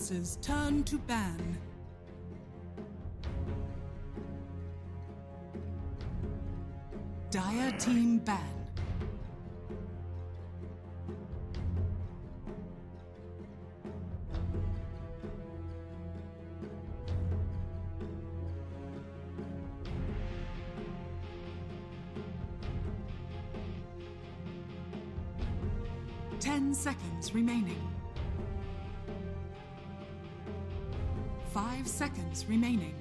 Alliance's turn to ban. Dire team ban. Ten seconds remaining. 5 seconds remaining.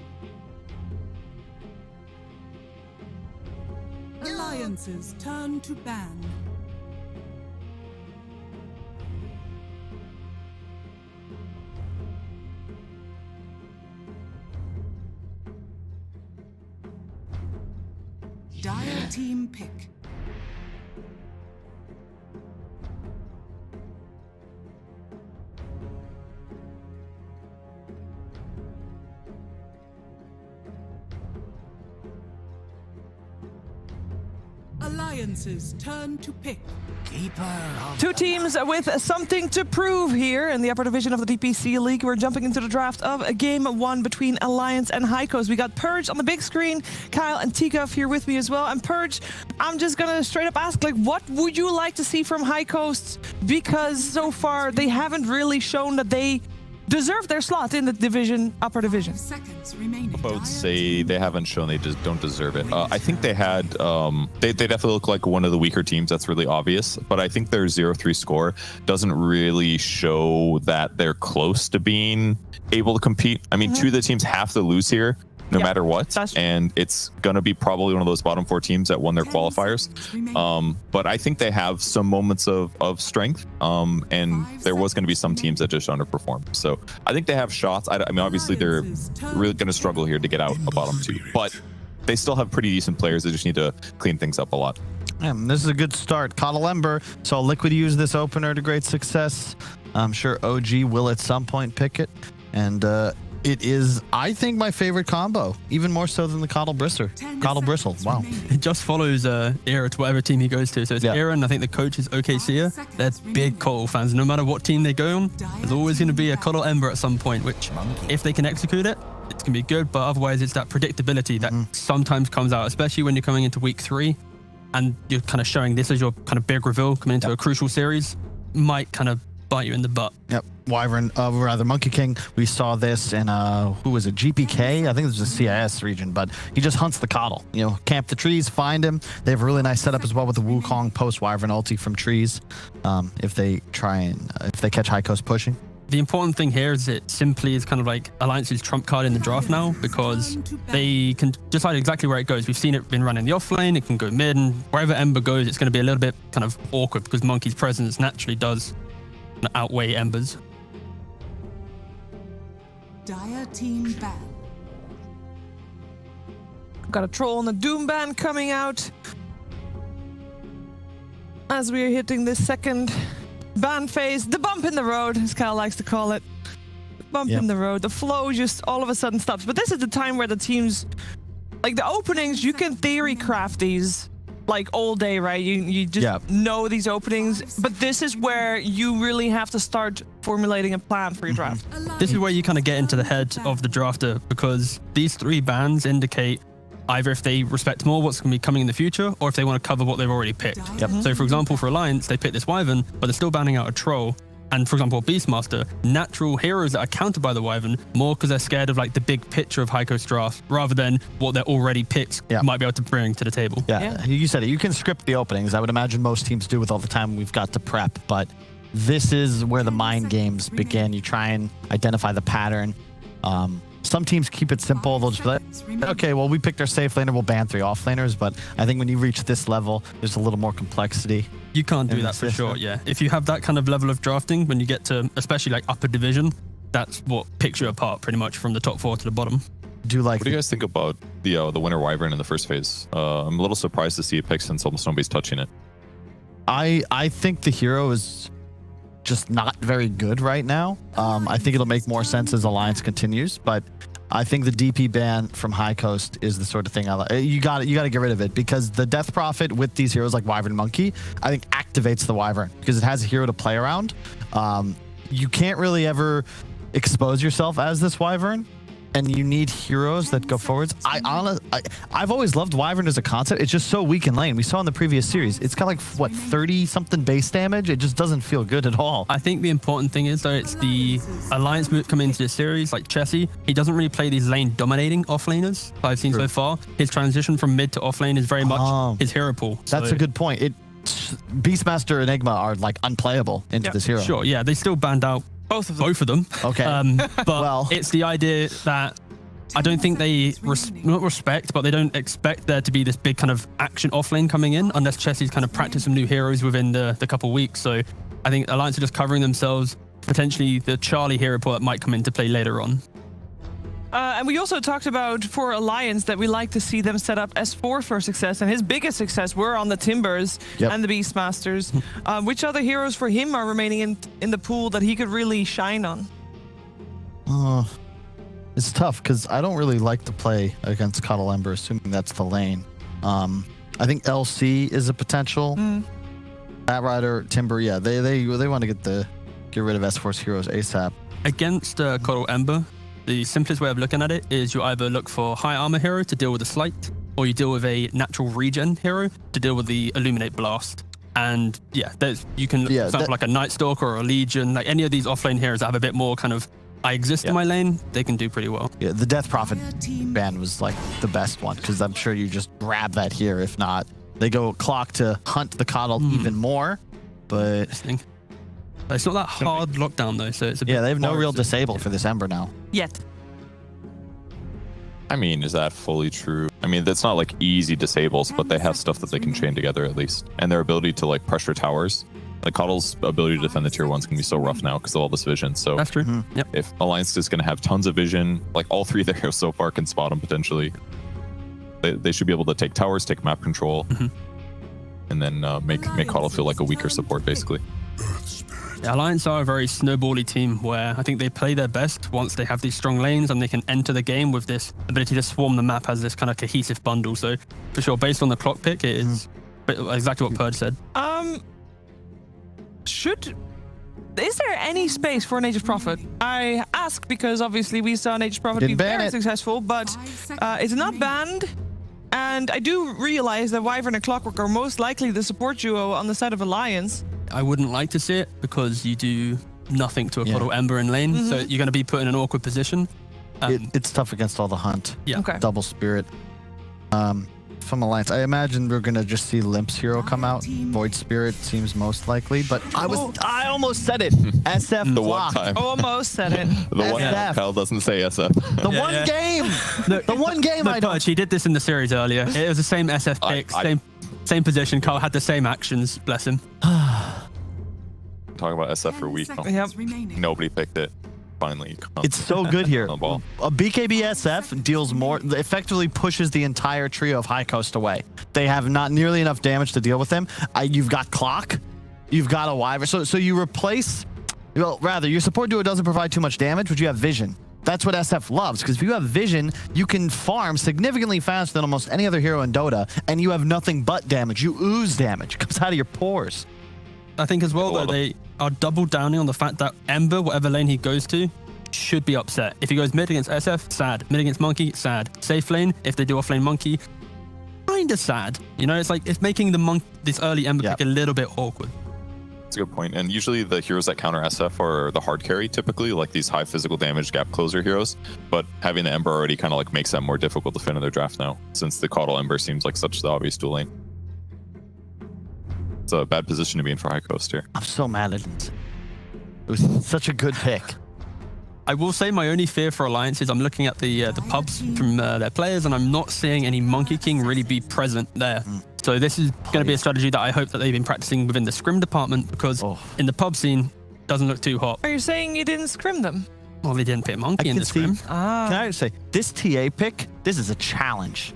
Alliance's turn to ban. Dire team pick. Alliance's turn to pick. Two teams with something to prove here in the upper division of the DPC League. We're jumping into the draft of game one between Alliance and High Coast. We got Purge on the big screen, Kyle and Tikov here with me as well. And Purge, I'm just gonna straight up ask, like, what would you like to see from High Coast? Because so far they haven't really shown that they deserve their slot in the division, upper division. Seconds remaining. I would say they haven't shown they just don't deserve it. I think they had, they definitely look like one of the weaker teams. That's really obvious. But I think their 0-3 score doesn't really show that they're close to being able to compete. I mean, two of the teams have to lose here, no matter what. And it's going to be probably one of those bottom four teams that won their qualifiers. But I think they have some moments of strength. And there was going to be some teams that just underperformed. So I think they have shots. I mean, obviously they're really going to struggle here to get out a bottom two, but they still have pretty decent players. They just need to clean things up a lot. This is a good start. Coddle Ember saw Liquid use this opener to great success. I'm sure OG will at some point pick it. And it is, I think, my favorite combo, even more so than the Coddle Bristle. Coddle Bristle, wow. It just follows Era to whatever team he goes to. So it's Era, and I think the coach is OKCer. They're big Coddle fans. No matter what team they go on, there's always going to be a Coddle Ember at some point, which, if they can execute it, it's going to be good. But otherwise, it's that predictability that sometimes comes out, especially when you're coming into week 3 and you're kind of showing this as your kind of big reveal coming into a crucial series, might kind of bite you in the butt. Yep. Wyvern, rather Monkey King, we saw this in, who was it, GPK? I think it was a CIS region, but he just hunts the Coddle. You know, camp the trees, find him. They have a really nice setup as well with the Wukong post Wyvern ulti from trees. If they catch High Coast pushing. The important thing here is it simply is kind of like Alliance's trump card in the draft now, because they can decide exactly where it goes. We've seen it been running the offlane, it can go mid, and wherever Ember goes, it's going to be a little bit kind of awkward because Monkey's presence naturally does outweigh Ember's. Dire team ban. Got a troll and a Doom ban coming out as we are hitting this second ban phase. The bump in the road, as Kyle likes to call it. The bump in the road. The flow just all of a sudden stops. But this is the time where the teams, like the openings, you can theory craft these like all day, right? You just know these openings, but this is where you really have to start formulating a plan for your draft. This is where you kind of get into the head of the drafter, because these 3 bans indicate either if they respect more what's going to be coming in the future, or if they want to cover what they've already picked. So for example, for Alliance, they picked this Wyvern, but they're still banning out a Troll. And for example, Beastmaster, natural heroes that are countered by the Wyvern, more because they're scared of like the big picture of High Coast draft, rather than what they're already picked might be able to bring to the table. You said it. You can script the openings. I would imagine most teams do with all the time we've got to prep, but this is where the mind games begin. You try and identify the pattern. Some teams keep it simple. They'll just be like, okay, well, we picked our safe laner, we'll ban 3 off-laners. But I think when you reach this level, there's a little more complexity. You can't do that for sure, If you have that kind of level of drafting, when you get to, especially like upper division, that's what picks you apart pretty much from the top 4 to the bottom. What do you guys think about the winter Wyvern in the first phase? I'm a little surprised to see it picked since almost nobody's touching it. I think the hero is just not very good right now. I think it'll make more sense as Alliance continues, but I think the DP ban from High Coast is the sort of thing I like. You got to get rid of it, because the death profit with these heroes like Wyvern Monkey, I think activates the Wyvern because it has a hero to play around. You can't really ever expose yourself as this Wyvern, and you need heroes that go forwards. I've always loved Wyvern as a concept. It's just so weak in lane. We saw in the previous series, it's got like, what, 30-something base damage? It just doesn't feel good at all. I think the important thing is, though, it's the Alliance coming into this series, like Chessie. He doesn't really play these lane-dominating offlaners I've seen so far. His transition from mid to offlane is very much his hero pool. That's a good point. Beastmaster and Enigma are like unplayable into this hero. Sure, yeah. They still banned out both of them. Okay. But it's the idea that I don't think they not respect, but they don't expect there to be this big kind of action offlane coming in unless Chessie's kind of practiced some new heroes within the couple weeks. So I think Alliance are just covering themselves, potentially the Charlie hero pool that might come into play later on. And we also talked about for Alliance that we like to see them set up S4 for success, and his biggest success were on the Timbers and the Beastmasters. Which other heroes for him are remaining in the pool that he could really shine on? It's tough because I don't really like to play against Cuddle Ember, assuming that's the lane. I think LC is a potential. Batrider, Timber, yeah, they want to get rid of S4's heroes ASAP. Against Coral Ember, the simplest way of looking at it is you either look for high armor hero to deal with the slight, or you deal with a natural regen hero to deal with the illuminate blast. And yeah, you can, for example, like a Night Stalker or a Legion, like any of these offlane heroes that have a bit more kind of I exist in my lane, they can do pretty well. Yeah, the Death Prophet ban was like the best one because I'm sure you just grab that here. If not, they go clock to hunt the Coddle even more. But it's not that hard lockdown though, so it's a bit they have no real disable for this Ember now. Yet. I mean, is that fully true? I mean, that's not like easy disables, but they have stuff that they can chain together at least. And their ability to like pressure towers. Like Coddle's ability to defend the tier 1s can be so rough now because of all this vision. So that's true. Yep. If Alliance is going to have tons of vision, like all three of their heroes so far can spot them potentially. They should be able to take towers, take map control, and then make Coddle feel like a weaker support basically. The Alliance are a very snowbally team where I think they play their best once they have these strong lanes and they can enter the game with this ability to swarm the map as this kind of cohesive bundle. So for sure, based on the clock pick, it is exactly what Purge said. Is there any space for an Age of Prophet? I ask because obviously we saw an Age of Prophet be very successful, but it's not banned. And I do realize that Wyvern and Clockwork are most likely the support duo on the side of Alliance. I wouldn't like to see it because you do nothing to a Coddle Ember in lane, so you're going to be put in an awkward position. It's tough against all the hunt. Yeah. Okay. Double Spirit. From Alliance, I imagine we're gonna just see Limp's hero come out. Void Spirit seems most likely, but I almost said it. SF The block. one time. Almost said it. The one time Kyle doesn't say SF. The one game. The one game I don't. He did this in the series earlier. It was the same SF pick, same position. Carl had the same actions. Bless him. Talk about SF for a week. Nobody picked it. Finally, it's so good here. On the ball. A BKB SF deals more, effectively pushes the entire trio of High Coast away. They have not nearly enough damage to deal with them. You've got Clock, you've got a Wyvern. So you replace, well, rather, your support duo doesn't provide too much damage, but you have Vision. That's what SF loves, because if you have Vision, you can farm significantly faster than almost any other hero in Dota, and you have nothing but damage. You ooze damage. It comes out of your pores. I think as well, though, they are double downing on the fact that Ember, whatever lane he goes to, should be upset. If he goes mid against SF, sad. Mid against Monkey, sad. Safe lane, if they do offlane Monkey, kinda sad. You know, it's like, it's making this early Ember pick a little bit awkward. That's a good point. And usually the heroes that counter SF are the hard carry, typically, like these high physical damage gap closer heroes. But having the Ember already kind of like makes that more difficult to fit in their draft now, since the Coddle Ember seems like such the obvious dual lane. It's a bad position to be in for High Coast here. I'm so mad at it. It was such a good pick. I will say my only fear for Alliance is I'm looking at the pubs from their players, and I'm not seeing any Monkey King really be present there. So this is going to be a strategy that I hope that they've been practicing within the scrim department, because in the pub scene, doesn't look too hot. Are you saying you didn't scrim them? Well, they didn't pick Monkey in the scrim. Can I say, this TA pick, this is a challenge.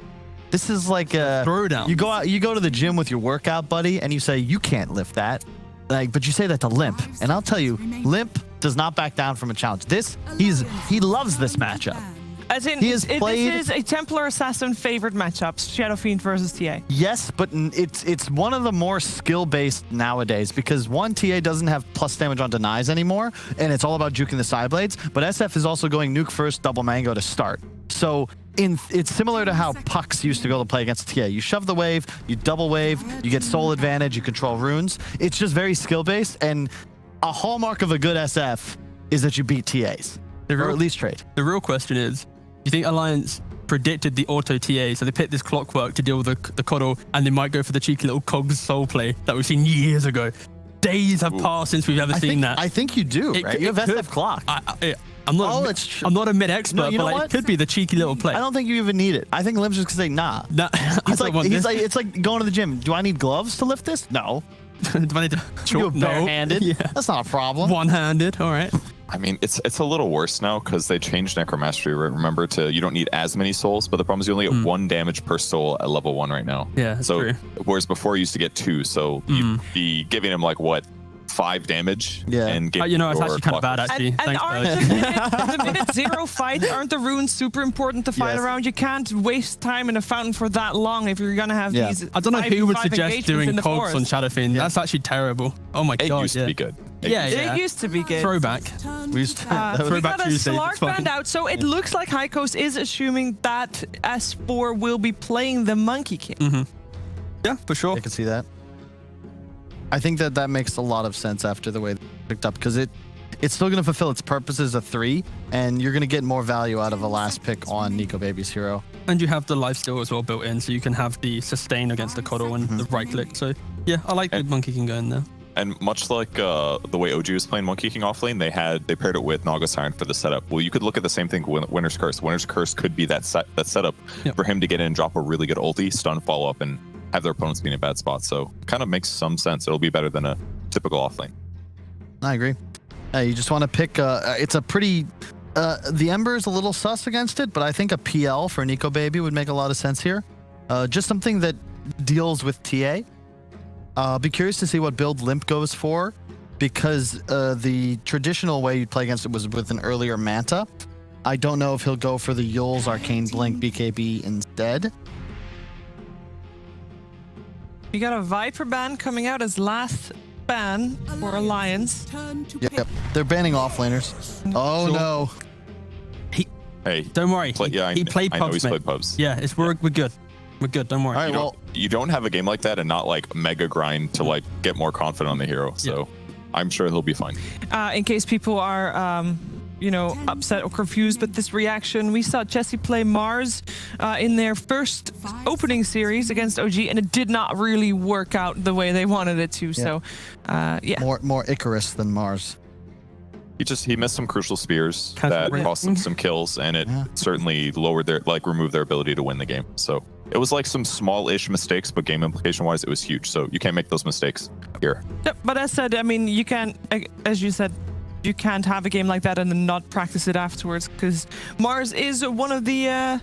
This is like a throwdown. You go to the gym with your workout buddy and you say, you can't lift that. But you say that to Limp. And I'll tell you, Limp does not back down from a challenge. He loves this matchup. As in, He has played- this is a Templar Assassin favorite matchups, Shadow Fiend versus TA. Yes, but it's one of the more skill-based nowadays because one, TA doesn't have plus damage on denies anymore, and it's all about juking the side blades, but SF is also going nuke first, double mango to start. So it's similar to how Pucks used to be able to play against TA. You shove the wave, you double wave, you get soul advantage, you control runes. It's just very skill-based, and a hallmark of a good SF is that you beat TAs, or at least trade. The real question is, do you think Alliance predicted the auto TA, so they picked this clockwork to deal with the coddle, and they might go for the cheeky little cogs soul play that we've seen years ago? Days have passed since we've ever seen that. I think you do, right? You have SF clock. I'm not. I'm not a mid expert, No, you know but like, what? it could be the cheeky little play. I don't think you even need it. I think Lim's just gonna say nah. He's like, it's like going to the gym. Do I need gloves to lift this? No. Do I need to? You're barehanded. Yeah. That's not a problem. One-handed. All right. I mean, it's a little worse now because they changed Necromastery. Remember, you don't need as many souls, but the problem is you only get 1 damage per soul at level 1 right now. Yeah, that's so true. Whereas before you used to get 2, so you'd be giving him like what, 5 damage? Yeah. And It's actually kind of bad actually. And Thanks, aren't guys. the minute 0 fight, aren't the runes super important to fight Yes. around? You can't waste time in a fountain for that long if you're gonna have these. I don't know who would 5v5 suggest engagements doing in the cogs forest. on Shadowfiend. Yeah. That's actually terrible. Oh my It god. used to be good. Yeah, yeah. It used to be good. Throwback. We used to, that was- We Throwback got a Tuesday, Slark it's fine. band out, so it looks like High Coast is assuming that S4 will be playing the Monkey King. Yeah, for sure. I can see that. I think that makes a lot of sense after the way they picked up because it's still going to fulfill its purpose as a 3, and you're going to get more value out of a last pick on Nico Baby's hero. And you have the lifesteal as well built in, so you can have the sustain against the coddle and the right click. So yeah, I like the Monkey King going there. And much like the way OG was playing Monkey King offlane, they paired it with Naga Siren for the setup. Well, you could look at the same thing with Winter's Curse. Winter's Curse could be that setup for him to get in and drop a really good ulti, stun follow up, and have their opponents be in a bad spot. So it kind of makes some sense. It'll be better than a typical offlane. I agree. You just want to pick. It's a pretty. The Ember is a little sus against it, but I think a PL for Nico Baby would make a lot of sense here. Just something that deals with TA. Be curious to see what build Limp goes for, because the traditional way you'd play against it was with an earlier Manta. I don't know if he'll go for the Yule's Arcane Blink BKB instead. You got a Viper ban coming out as last ban for Alliance. Turn to Yep. They're banning offlaners. Oh no. Hey, Don't worry. he played I know pubs, he's mate. played pubs. Yeah, we're good. We're good. Don't worry. All right. You Well, don't, you don't have a game like that and not like mega grind to like get more confident on the hero. So I'm sure he'll be fine. In case people are, upset or confused with this reaction, we saw Jesse play Mars in their first opening series against OG, and it did not really work out the way they wanted it to. So, yeah. more Icarus than Mars. He missed some crucial spears Casual that rating. cost them some kills, and it certainly removed their ability to win the game. So it was like some small-ish mistakes, but game implication-wise, it was huge. So you can't make those mistakes here. Yep, but as said, I mean, you can't, as you said, you can't have a game like that and then not practice it afterwards, because Mars is one of the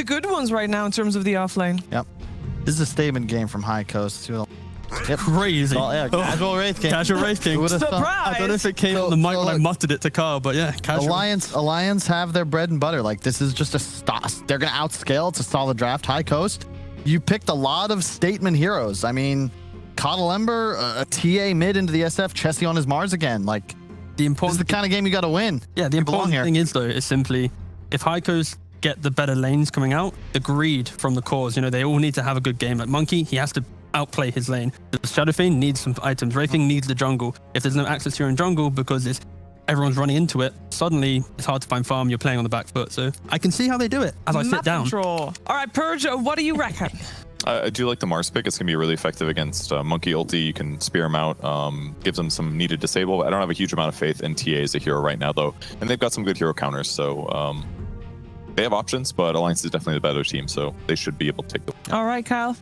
good ones right now in terms of the offlane. Yep. This is a statement game from High Coast. Yep. Crazy. Casual Wraith King. Casual Wraith King. Who would've thought? I don't know if it came So- on the mic so when I look, muttered it to Carl, but yeah, casual. Alliance have their bread and butter. Like, this is just they're gonna outscale. It's a solid draft. High Coast. You picked a lot of statement heroes. I mean, Coddle Ember, a TA mid into the SF, Chessie on his Mars again. Like, The this is important the kind of game you got to win. Yeah, the You belong important here. thing is, though, is simply if Heikos get the better lanes coming out, the greed from the cores, they all need to have a good game. Like Monkey, he has to outplay his lane. The Shadowfiend needs some items. Wraithing needs the jungle. If there's no access to your own jungle because everyone's running into it, suddenly it's hard to find farm. You're playing on the back foot. So I can see how they do it as I sit Map down. control. All right, Purge, what do you reckon? I do like the Mars pick. It's going to be really effective against Monkey ulti. You can spear him out, gives them some needed disable. But I don't have a huge amount of faith in TA as a hero right now, though. And they've got some good hero counters, so they have options, but Alliance is definitely the better team, so they should be able to take them. All right, Kyle.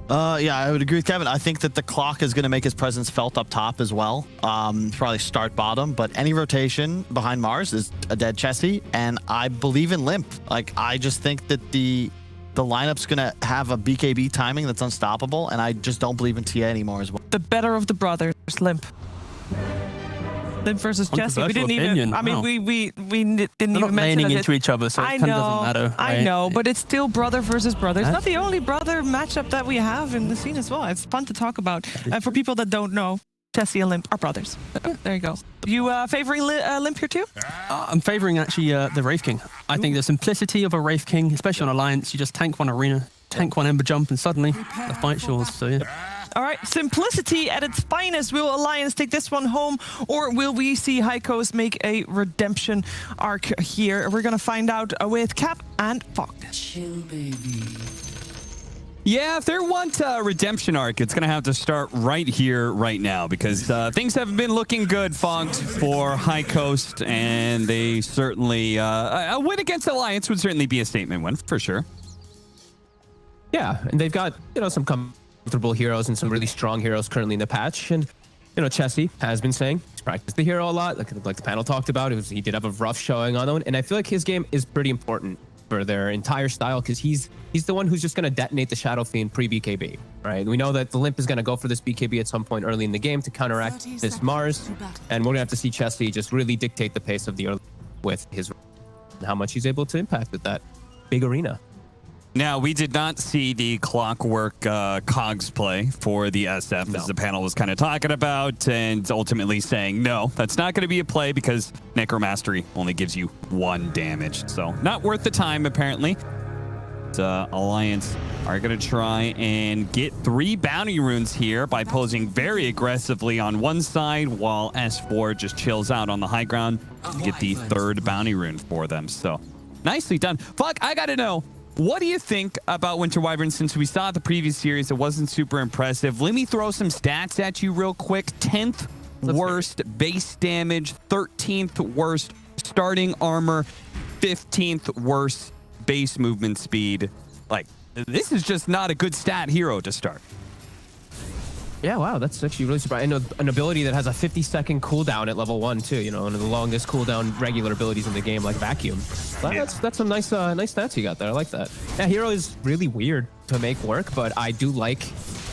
Yeah, I would agree with Kevin. I think that the clock is going to make his presence felt up top as well. Probably start bottom, but any rotation behind Mars is a dead Chessie, and I believe in Limp. Like, I just think that the lineup's going to have a BKB timing that's unstoppable, and I just don't believe in TA anymore as well. The better of the brothers, Limp. Limp versus Jesse. We didn't Controversial even. opinion. I mean, Wow. we didn't They're even not mention laning that into each other, so it I kind of know, doesn't matter. I right? know, but it's still brother versus brother. It's not the only brother matchup that we have in the scene as well. It's fun to talk about. For people that don't know, Jesse and Limp are brothers. There you go. You favoring Limp here too? I'm favoring actually the Wraith King. I think the simplicity of a Wraith King, especially on Alliance, you just tank one arena, tank one Ember Jump, and suddenly the fight's yours. So yeah. All right, simplicity at its finest. Will Alliance take this one home, or will we see High Coast make a redemption arc here? We're going to find out with Cap and Fog. Chill, baby. Yeah, if they want a redemption arc, it's going to have to start right here, right now, because things haven't been looking good, Fogged, for High Coast, and they certainly, a win against Alliance would certainly be a statement win, for sure. Yeah, and they've got, some comfortable heroes and some really strong heroes currently in the patch. And, Chessie has been saying he's practiced the hero a lot, like the panel talked about. He did have a rough showing on that one. And I feel like his game is pretty important for their entire style because he's the one who's just going to detonate the Shadow Fiend pre-BKB, right? We know that the Limp is going to go for this BKB at some point early in the game to counteract this Mars. And we're going to have to see Chessie just really dictate the pace of the early with his and how much he's able to impact with that big arena. Now, we did not see the Clockwork Cogs play for the SF, as the panel was kind of talking about, and ultimately saying, no, that's not going to be a play because Necromastery only gives you 1 damage. So, not worth the time, apparently. Alliance are going to try and get 3 bounty runes here by posing very aggressively on one side, while S4 just chills out on the high ground to get the 3rd bounty rune for them. So, nicely done. Fuck, I got to know. What do you think about Winter Wyvern? Since we saw the previous series, it wasn't super impressive. Let me throw some stats at you real quick. 10th worst base damage, 13th worst starting armor, 15th worst base movement speed. Like, this is just not a good stat hero to start. Yeah, wow, that's actually really surprising. And an ability that has a 50-second cooldown at level 1 too. One of the longest cooldown regular abilities in the game, like Vacuum. That's some nice stats you got there. I like that. Yeah, hero is really weird to make work, but I do like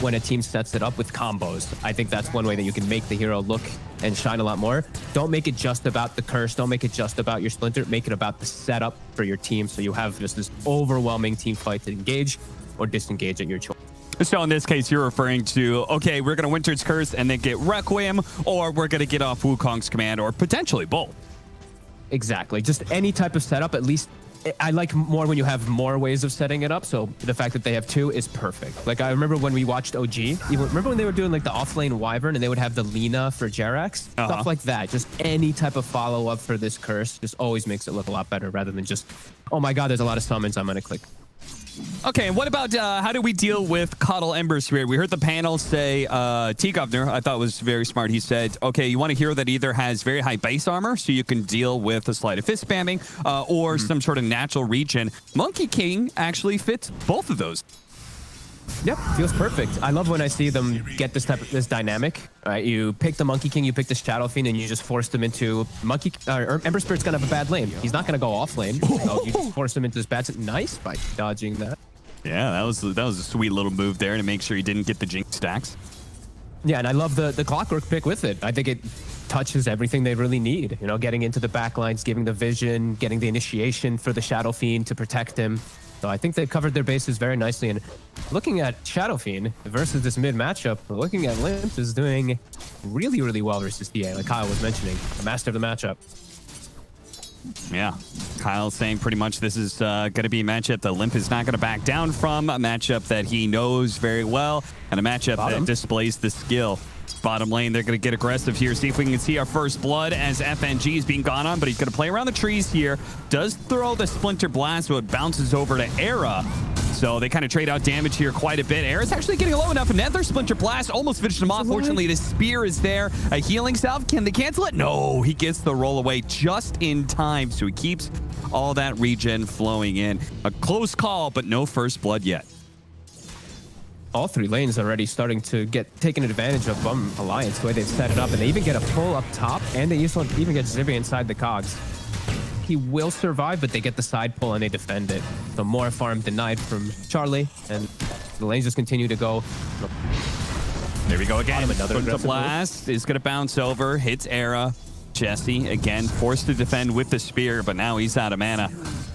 when a team sets it up with combos. I think that's one way that you can make the hero look and shine a lot more. Don't make it just about the curse. Don't make it just about your splinter. Make it about the setup for your team, so you have just this overwhelming team fight to engage or disengage at your choice. So in this case, you're referring to, okay, we're going to Winter's Curse and then get Requiem, or we're going to get off Wukong's command, or potentially both. Exactly. Just any type of setup, at least. I like more when you have more ways of setting it up. So the fact that they have 2 is perfect. Like, I remember when we watched OG, remember when they were doing like the offlane Wyvern and they would have the Lina for Jerax? Stuff like that. Just any type of follow-up for this curse just always makes it look a lot better rather than just, oh my God, there's a lot of summons, I'm going to click. Okay, and what about how do we deal with Coddle Ember Spirit? We heard the panel say, T-Governor, I thought was very smart. He said, okay, you want a hero that either has very high base armor, so you can deal with a sleight of fist spamming, or some sort of natural regen. Monkey King actually fits both of those. Yep, feels perfect. I love when I see them get this dynamic. Right, you pick the Monkey King, you pick the Shadow Fiend, and you just force them into Ember Spirit's gonna have a bad lane. He's not gonna go off lane. So you just force him into this bad. Nice by dodging that. Yeah, that was a sweet little move there to make sure he didn't get the Jinx stacks. Yeah, and I love the Clockwork pick with it. I think it touches everything they really need. Getting into the backlines, giving the vision, getting the initiation for the Shadow Fiend to protect him. So I think they've covered their bases very nicely. And looking at Shadow Fiend versus this mid matchup, looking at Limp is doing really, really well versus DA, like Kyle was mentioning, the master of the matchup. Yeah, Kyle's saying pretty much this is going to be a matchup that Limp is not going to back down from, a matchup that he knows very well, and a matchup that displays the skill. Bottom lane, they're going to get aggressive here. See if we can see our first blood as FNG is being gone on, but he's going to play around the trees here. Does throw the Splinter Blast, so it bounces over to Era. So they kind of trade out damage here quite a bit. Era's actually getting low enough. Another Splinter Blast almost finished him off. Fortunately, the Spear is there. A healing salve. Can they cancel it? No, he gets the roll away just in time. So he keeps all that regen flowing in. A close call, but no first blood yet. All 3 lanes already starting to get taken advantage of from Alliance, the way they've set it up. And they even get a pull up top, and they even get Zibby inside the cogs. He will survive, but they get the side pull and they defend it. So more farm denied from Charlie, and the lanes just continue to go. There we go again. Another Blast is going to bounce over, hits Era. Jesse, again, forced to defend with the spear, but now he's out of mana.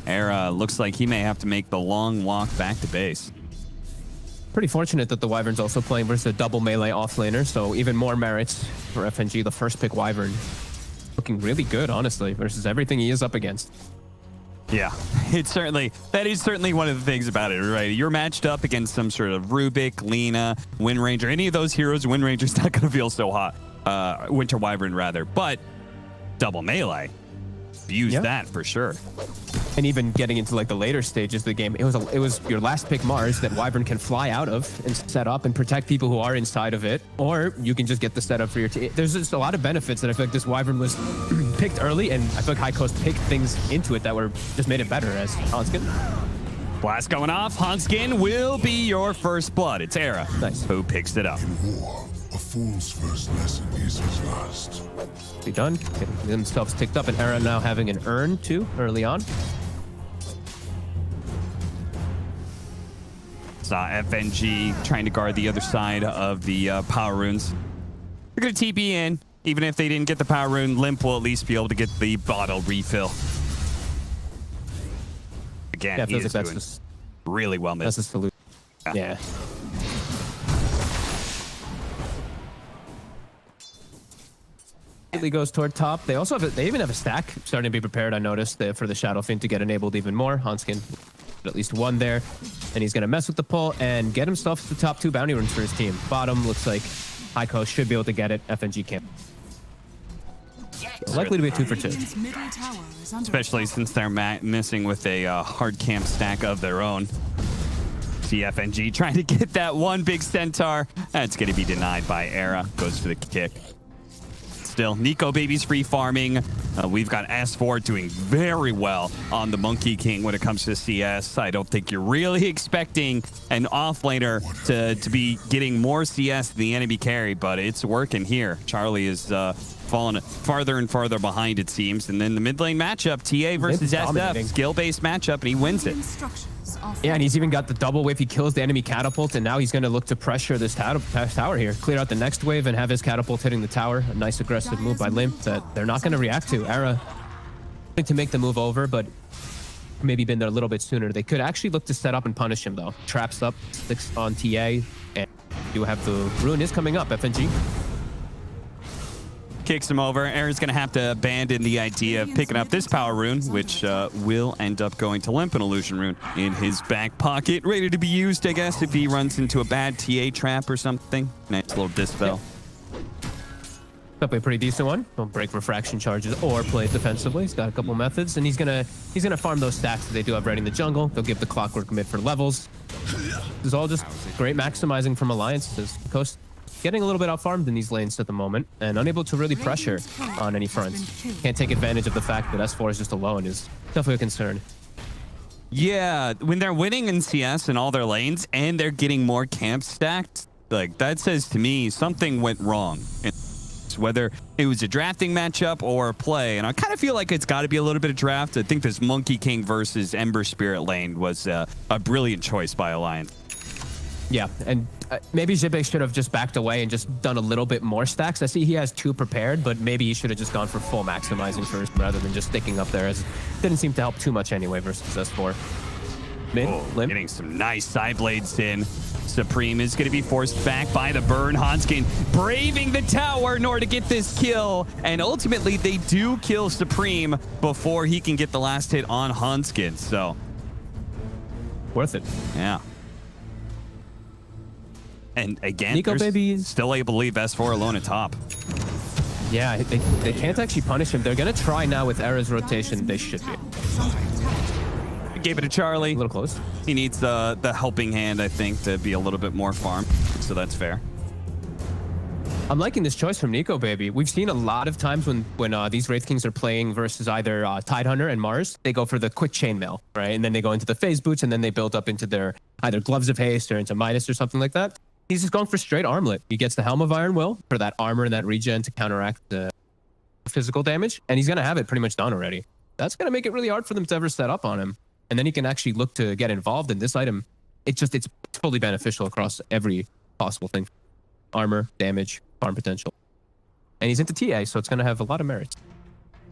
Era looks like he may have to make the long walk back to base. Pretty fortunate that the Wyvern's also playing versus a double melee offlaner, so even more merits for FNG, the first pick Wyvern. Looking really good, honestly, versus everything he is up against. Yeah, that is certainly one of the things about it, right? You're matched up against some sort of Rubik, Lina, Wind Ranger, any of those heroes. Wind Ranger's not going to feel so hot. Winter Wyvern, rather. But double melee, use that for sure. And even getting into like the later stages of the game, it was your last pick Mars that Wyvern can fly out of and set up and protect people who are inside of it, or you can just get the setup for your team. There's just a lot of benefits that I feel like this Wyvern was picked early, and I feel like High Coast picked things into it that were just made it better as Hanskin. Blast going off. Hanskin will be your first blood. It's Era who picks it up. In war, a fool's first lesson is his last. Be done. Getting themselves ticked up, and Era now having an urn too early on. Saw FNG trying to guard the other side of the power runes. They're going to TP in. Even if they didn't get the power rune, Limp will at least be able to get the bottle refill. Again, Yeah, he is like that's doing just, really well that's missed. the solution. Yeah. Immediately goes toward top. They also have they even have a stack starting to be prepared. I noticed for the Shadow Fin to get enabled even more. Hanskin at least one there, and he's gonna mess with the pull and get himself the top 2 bounty runes for his team. Bottom looks like High Coast should be able to get it. FNG can't. Likely to be a 2 for 2. Radiant's middle tower is under Especially since they're missing with a hard camp stack of their own. CFNG trying to get that one big centaur. That's going to be denied by Era. Goes for the kick. Still, Nico Baby's free farming. We've got S4 doing very well on the Monkey King when it comes to CS. I don't think you're really expecting an offlaner to be getting more CS than the enemy carry, but it's working here. Charlie is falling farther and farther behind, it seems. And then the mid lane matchup, TA versus SF, skill-based matchup, and he wins it. Yeah, and he's even got the double wave. He kills the enemy catapult, and now he's going to look to pressure this tower here. Clear out the next wave and have his catapult hitting the tower. A nice aggressive move by Limp that they're not going to react to. Era to make the move over, but maybe been there a little bit sooner. They could actually look to set up and punish him, though. Traps up, sticks on TA, and you have the rune is coming up, FNG. Kicks him over. Aaron's going to have to abandon the idea of picking up this power rune, which will end up going to Limp, an illusion rune in his back pocket, ready to be used, I guess, if he runs into a bad TA trap or something. Nice little dispel. Definitely a pretty decent one. Don't break refraction charges or play it defensively. He's got a couple methods, and he's gonna farm those stacks that they do have ready in the jungle. They'll give the clockwork mid for levels. This is all just great maximizing from Alliances. Coast getting a little bit out farmed in these lanes at the moment and unable to really pressure on any fronts. Can't take advantage of the fact that S4 is just alone is definitely a concern. Yeah, when they're winning in CS in all their lanes and they're getting more camps stacked, like that says to me something went wrong. Whether it was a drafting matchup or a play, and I kind of feel like it's got to be a little bit of draft. I think this Monkey King versus Ember Spirit lane was a brilliant choice by Alliance. Yeah, and maybe Zibek should have just backed away and just done a little bit more stacks. I see he has 2 prepared, but maybe he should have just gone for full maximizing first rather than just sticking up there, as it didn't seem to help too much anyway versus S4. Mid, Limp. Getting some nice side blades in. Supreme is going to be forced back by the burn. Hanskin braving the tower in order to get this kill. And ultimately, they do kill Supreme before he can get the last hit on Hanskin. So, Worth it. Yeah. And again, Nico Baby's still able to leave S4 alone at top. Yeah, they can't actually punish him. They're going to try now with Era's rotation. They should be. Gave it to Charlie. A little close. He needs the helping hand, I think, to be a little bit more farm. So that's fair. I'm liking this choice from Nico Baby. We've seen a lot of times when these Wraith Kings are playing versus either Tidehunter and Mars, they go for the quick chainmail, right? And then they go into the phase boots, and then they build up into their either Gloves of Haste or into Midas or something like that. He's just going for straight armlet. He gets the Helm of Iron Will for that armor and that regen to counteract the physical damage, and he's going to have it pretty much done already. That's going to make it really hard for them to ever set up on him. And then he can actually look to get involved in this item. It's fully beneficial across every possible thing. Armor, damage, farm potential. And he's into TA, so it's going to have a lot of merits.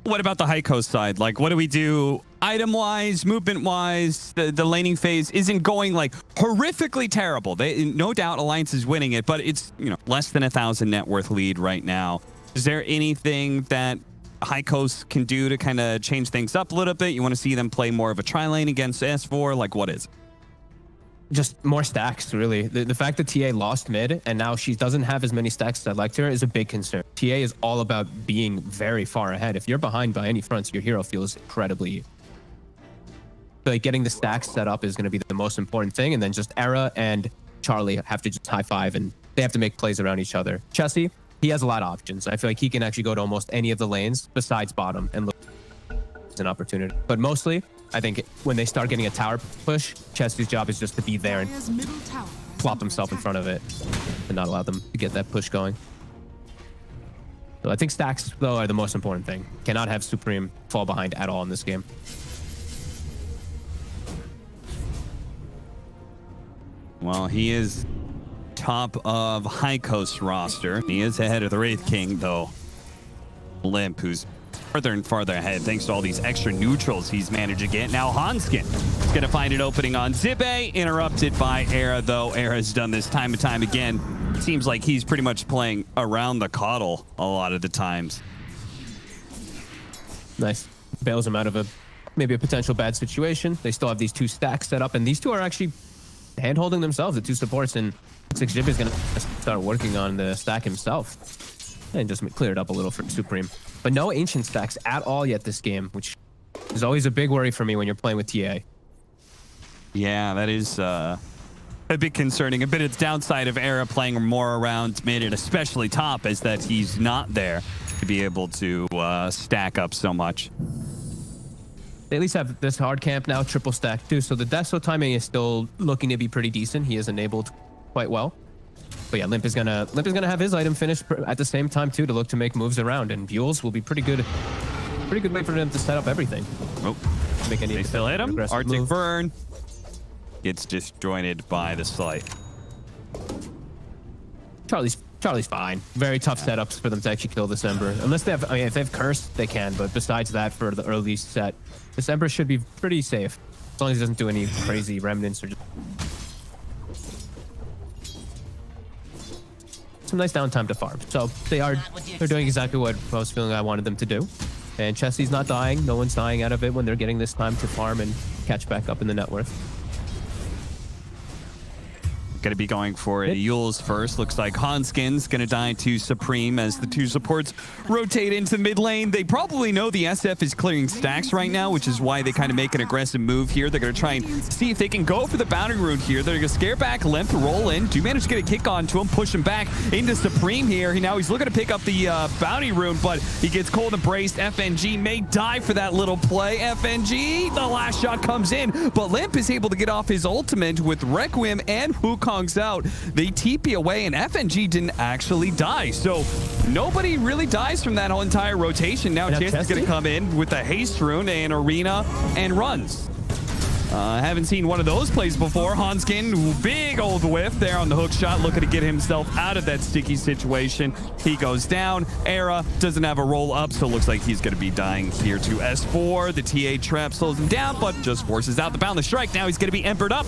What about the Heiko side? Like, what do we do item-wise, movement-wise? The laning phase isn't going, like, horrifically terrible. No doubt Alliance is winning it, but it's, you know, less than 1,000 net worth lead right now. Is there anything that Heiko can do to kind of change things up a little bit? You want to see them play more of a tri-lane against S4? Like, what is it? Just more stacks, really. The fact that TA lost mid and now she doesn't have as many stacks as I'd like to is a big concern. TA is all about being very far ahead. If you're behind by any fronts, your hero feels incredibly... Like, getting the stacks set up is going to be the most important thing. And then just Era and Charlie have to just high five and they have to make plays around each other. Chessie, he has a lot of options. I feel like he can actually go to almost any of the lanes besides bottom and look as an opportunity. But mostly, I think when they start getting a tower push, Chessie's job is just to be there and Dire's middle tower plop himself in front of it and not allow them to get that push going. So I think stacks, though, are the most important thing. Cannot have Supreme fall behind at all in this game. Well, he is top of Heiko's roster. He is ahead of the Wraith King, though. Limp, who's farther and farther ahead thanks to all these extra neutrals he's managed to get. Now Hanskin is going to find an opening on Zibe, interrupted by Era, though. Era's done this time and time again. Seems like he's pretty much playing around the coddle a lot of the times. Nice. Bails him out of maybe a potential bad situation. They still have these two stacks set up, and these two are actually hand-holding themselves, the two supports, and looks like Jib is going to start working on the stack himself and just clear it up a little for Supreme. But no ancient stacks at all yet this game, which is always a big worry for me when you're playing with TA. Yeah, that is a bit concerning. A bit of the downside of Era playing more around mid and especially top is that he's not there to be able to stack up so much. They at least have this hard camp now, triple stack too, so the Deso timing is still looking to be pretty decent. He is enabled quite well. But yeah, Limp is gonna have his item finished at the same time too to look to make moves around, and Buells will be pretty good way for them to set up everything. Oh, Make any they still hit him. Arctic move. Burn gets disjointed by the Slight. Charlie's fine. Very tough setups for them to actually kill this Ember. Unless they have, I mean, if they have Curse, they can. But besides that, for the early set, this Ember should be pretty safe as long as he doesn't do any crazy remnants or just some nice downtime to farm. So they're doing exactly what I was feeling I wanted them to do. And Chessie's not dying. No one's dying out of it when they're getting this time to farm and catch back up in the net worth. Going to be going for Yules first. Looks like Hanskin's going to die to Supreme as the two supports rotate into mid lane. They probably know the SF is clearing stacks right now, which is why they kind of make an aggressive move here. They're going to try and see if they can go for the boundary rune here. They're going to scare back Limp, roll in. Do manage to get a kick onto him, push him back into Supreme here. Now he's looking to pick up the bounty rune, but he gets cold embraced. FNG may die for that little play. FNG, the last shot comes in, but Limp is able to get off his ultimate with Requiem and Wukong's out. They TP away, and FNG didn't actually die. So nobody really dies from that whole entire rotation. Now Chance is going to come in with a haste rune and arena and runs. Haven't seen one of those plays before. Hanskin, big old whiff there on the hook shot, looking to get himself out of that sticky situation. He goes down. Era doesn't have a roll up, so looks like he's going to be dying here to S4. The TA trap slows him down, but just forces out the boundless strike. Now he's going to be embered up.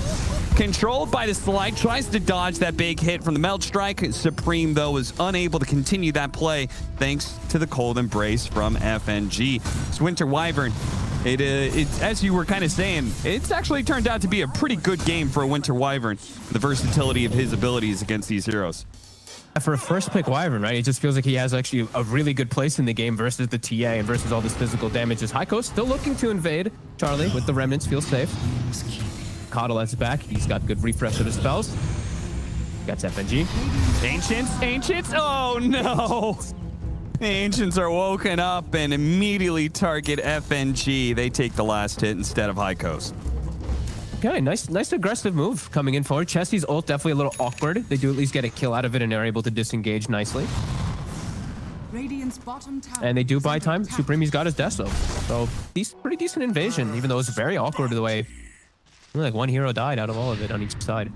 Controlled by the Slide, tries to dodge that big hit from the Melt Strike. Supreme, though, is unable to continue that play thanks to the cold embrace from FNG. It's Winter Wyvern. It as you were kind of saying, it's actually turned out to be a pretty good game for a Winter Wyvern. The versatility of his abilities against these heroes. For a first pick Wyvern, right? It just feels like he has actually a really good place in the game versus the TA and versus all this physical damage. As Heiko still looking to invade Charlie with the remnants, feels safe. Coddle has back. He's got good refresh of his spells. Got FNG. Ancients. Oh no! The Ancients are woken up and immediately target FNG. They take the last hit instead of Heiko's. Okay, nice aggressive move coming in forward. Chessie's ult definitely a little awkward. They do at least get a kill out of it and are able to disengage nicely. Radiant's bottom tower And they do buy is time. under attack. Supreme, he's got his Deso. So pretty decent invasion, even though it's very awkward the way only like one hero died out of all of it on each side.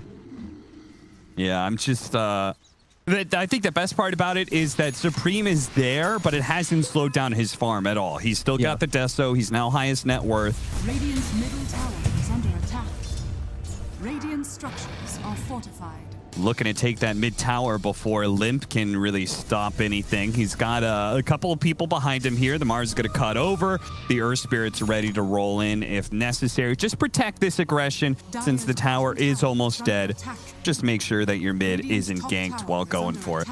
Yeah, I'm just I think the best part about it is that Supreme is there, but it hasn't slowed down his farm at all. He's still got the Deso. He's now highest net worth. Radiant's middle tower is under attack. Radiant structures are fortified. Looking to take that mid tower before Limp can really stop anything. He's got a couple of people behind him here. The Mars is going to cut over. The Earth Spirit's ready to roll in if necessary. Just protect this aggression since the tower is almost dead. Just make sure that your mid isn't ganked while going for it.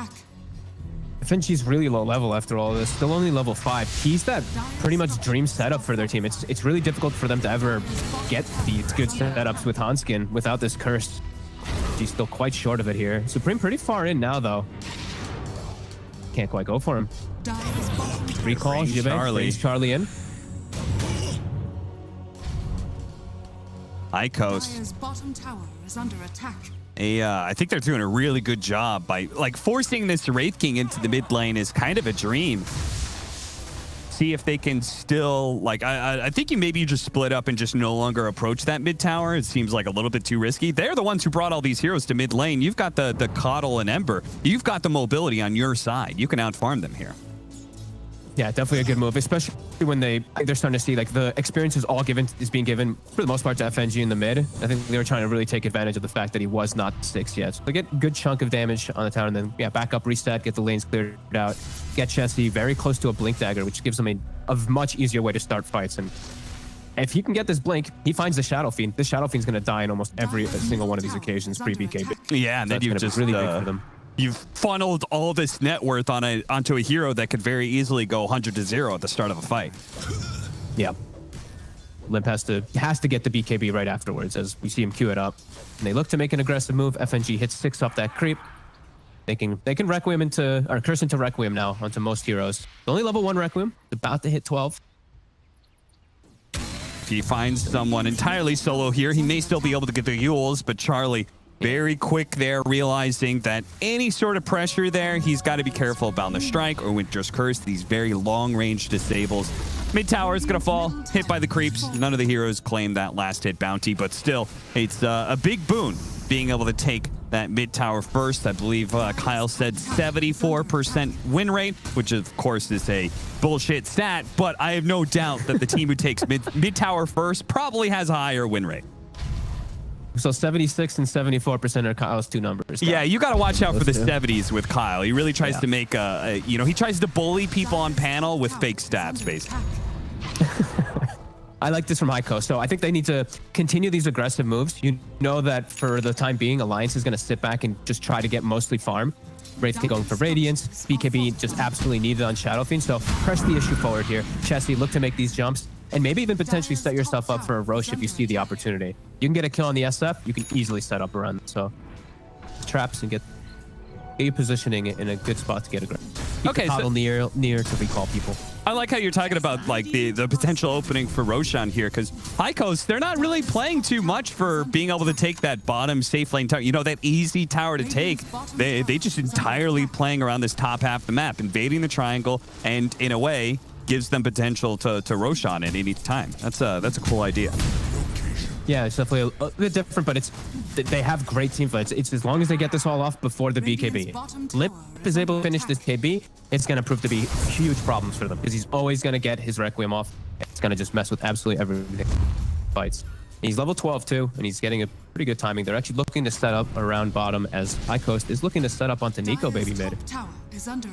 FNG's really low level after all this. Still only level 5. He's that pretty much dream setup for their team. It's really difficult for them to ever get these good setups with Hanskin without this curse. He's still quite short of it here. Supreme pretty far in now, though. Can't quite go for him. Recall, Charlie in. Icos. Bottom tower is under attack. I think they're doing a really good job by forcing this Wraith King into the mid lane is kind of a dream. See if they can still I think maybe you just split up and just no longer approach that mid tower. It seems like a little bit too risky. They're the ones who brought all these heroes to mid lane. You've got the Coddle and Ember. You've got the mobility on your side. You can outfarm them here. Yeah, definitely a good move, especially when they're starting to see the experience is being given for the most part to FNG in the mid. I think they were trying to really take advantage of the fact that he was not 6 yet. So they get a good chunk of damage on the tower, and then back up, reset, get the lanes cleared out, get Chessie very close to a Blink Dagger, which gives him a much easier way to start fights. And if he can get this Blink, he finds the Shadow Fiend. This Shadow Fiend's going to die in almost every single one of these occasions pre-BKB. Yeah, and then you just really big for them. You've funneled all this net worth onto a hero that could very easily go 100-0 at the start of a fight. Yeah. Limp has to get the BKB right afterwards as we see him queue it up. And they look to make an aggressive move. FNG hits 6 off that creep. They can Requiem curse into Requiem now onto most heroes. Only level 1 Requiem. About to hit 12. If he finds someone entirely solo here, he may still be able to get the Yules, but Charlie very quick there, realizing that any sort of pressure there, he's got to be careful about the strike or Winter's Curse, these very long-range disables. Mid tower is going to fall, hit by the creeps. None of the heroes claim that last hit bounty, but still, it's a big boon being able to take that mid tower first. I believe Kyle said 74% win rate, which of course is a bullshit stat, but I have no doubt that the team who takes mid tower first probably has a higher win rate. So 76 and 74% are Kyle's 2 numbers. Yeah, you got to watch out for the 70s with Kyle. He really tries to make he tries to bully people on panel with fake stats, basically. I like this from Heiko. So I think they need to continue these aggressive moves. You know that for the time being, Alliance is going to sit back and just try to get mostly farm. Wraith going for Radiance. BKB just absolutely needed on Shadow Fiend. So press the issue forward here. Chessie, look to make these jumps. And maybe even potentially set yourself up for a Roche if you see the opportunity. You can get a kill on the SF, you can easily set up around. So traps and get your positioning in a good spot to get aggressive. Keep the Coddle near to recall people. I like how you're talking about the potential opening for Roshan here, because Icos, they're not really playing too much for being able to take that bottom safe lane tower. That easy tower to take. They just entirely playing around this top half of the map, invading the triangle, and in a way, gives them potential to Roshan at any time. That's a cool idea. Yeah, it's definitely a bit different, but they have great team fights. It's as long as they get this all off before the BKB. Limp is able to finish this KB, it's going to prove to be huge problems for them because he's always going to get his Requiem off. It's going to just mess with absolutely everything. Fights. He's level 12 too, and he's getting a pretty good timing. They're actually looking to set up around bottom as iCoast is looking to set up onto Nico baby mid.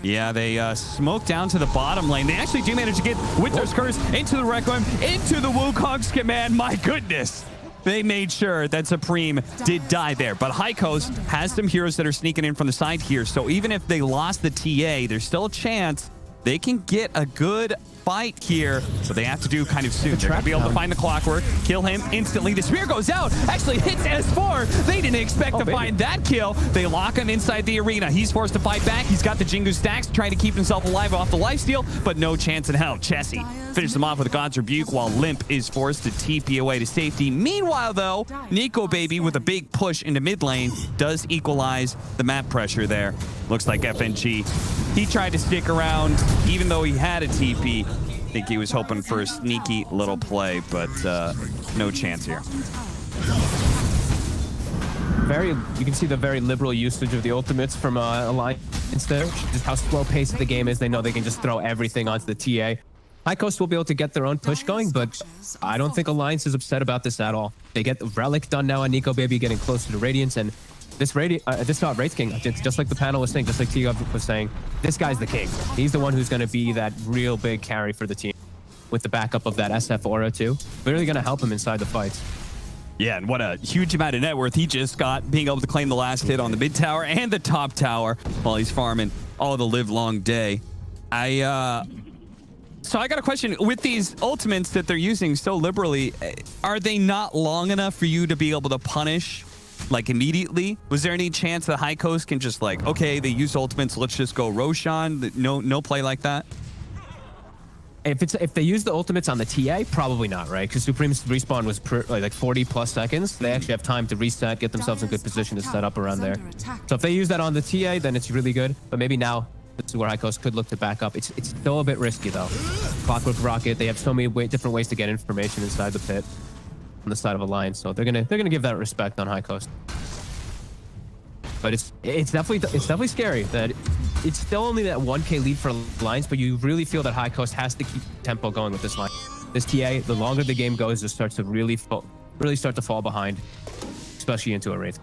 Yeah, they smoke down to the bottom lane. They actually do manage to get Winter's Curse into the Requiem, into the Wukong's command. My goodness. They made sure that Supreme did die there. But High Coast has some heroes that are sneaking in from the side here. So even if they lost the TA, there's still a chance they can get a good fight here, but they have to do kind of soon. They're going to be able to find the Clockwork, kill him instantly. The spear goes out, actually hits S4. They didn't expect to find that kill. They lock him inside the arena. He's forced to fight back. He's got the Jingu stacks, trying to keep himself alive off the lifesteal, but no chance in hell. Chessie finishes him off with a God's Rebuke while Limp is forced to TP away to safety. Meanwhile, though, Nico baby with a big push into mid lane does equalize the map pressure there. Looks like FNG. He tried to stick around even though he had a TP. I think he was hoping for a sneaky little play, but no chance here. You can see the very liberal usage of the ultimates from Alliance there. Just how slow pace the game is. They know they can just throw everything onto the TA. High Coast will be able to get their own push going, but I don't think Alliance is upset about this at all. They get the Relic done now on Nico Baby, getting closer to Radiance, and this Wraith King, just like the panel was saying, just like T was saying, this guy's the king. He's the one who's going to be that real big carry for the team with the backup of that SF aura too. Really going to help him inside the fights. Yeah, and what a huge amount of net worth he just got, being able to claim the last hit on the mid tower and the top tower while he's farming all the live long day. So I got a question. With these ultimates that they're using so liberally, are they not long enough for you to be able to punish like immediately? Was there any chance that High Coast can just like, okay, they use ultimates, let's just go Roshan? No play like that? If they use the ultimates on the TA, probably not, right? Because Supreme's respawn was like 40 plus seconds. They actually have time to reset, get themselves in good position to set up around there. So if they use that on the TA, then it's really good. But maybe now, this is where High Coast could look to back up. It's still a bit risky though. Clockwork Rocket, they have so many different ways to get information inside the pit on the side of Alliance. So they're gonna give that respect on High Coast. But it's definitely scary that it's still only that 1K lead for Alliance, but you really feel that High Coast has to keep tempo going with this line. This TA, the longer the game goes, it starts to really start to fall behind, especially into a Wraith.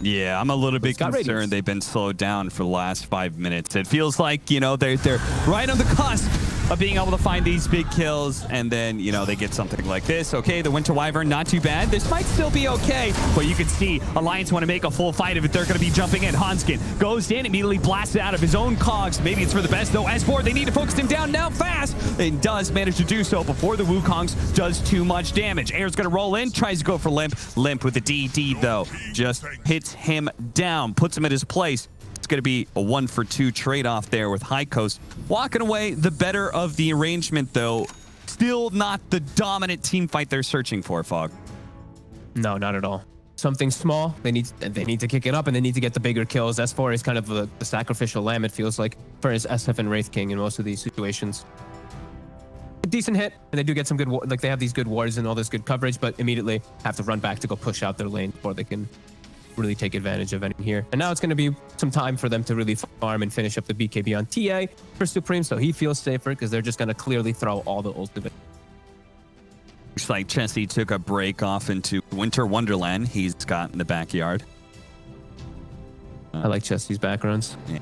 Yeah, I'm a little bit concerned they've been slowed down for the last 5 minutes. It feels like, you know, they're right on the cusp of being able to find these big kills, and then, you know, they get something like this. Okay, the Winter Wyvern, not too bad. This might still be okay, but you can see Alliance want to make a full fight of it. They're going to be jumping in. Hanskin goes in, immediately blasts it out of his own cogs. Maybe it's for the best, though. S4, they need to focus him down now fast, and does manage to do so before the Wukongs does too much damage. Air's going to roll in, tries to go for Limp. Limp with the DD, though, just hits him down, puts him at his place. It's going to be a 1-for-2 trade-off there with High Coast walking away the better of the arrangement, though. Still not the dominant team fight they're searching for, Fog. No, not at all. Something small. They need to kick it up, and they need to get the bigger kills. S4 is kind of the sacrificial lamb, it feels like, for his SF and Wraith King in most of these situations. A decent hit, and they do get some good, like they have these good wards and all this good coverage, but immediately have to run back to go push out their lane before they can really take advantage of anything here. And now it's going to be some time for them to really farm and finish up the BKB on TA for Supreme, so he feels safer because they're just going to clearly throw all the ultimate. Looks like Chessie took a break off into Winter Wonderland he's got in the backyard. I like Chessie's backgrounds. Yeah.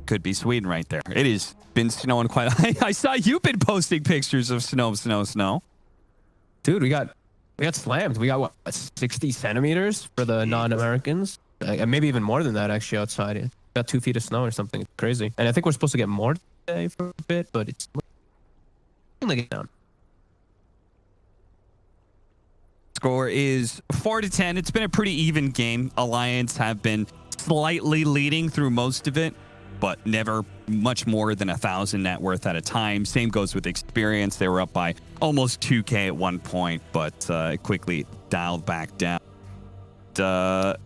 Could be Sweden right there. It has been snowing quite. I saw you've been posting pictures of snow. Dude, we got slammed. We got what, 60 centimeters for the non-Americans? Maybe even more than that actually outside. Got 2 feet of snow or something. It's crazy. And I think we're supposed to get more today for a bit, but it's like it down. Score is 4-10. It's been a pretty even game. Alliance have been slightly leading through most of it, but never much more than 1,000 net worth at a time. Same goes with experience. They were up by almost 2K at one point, but quickly dialed back down.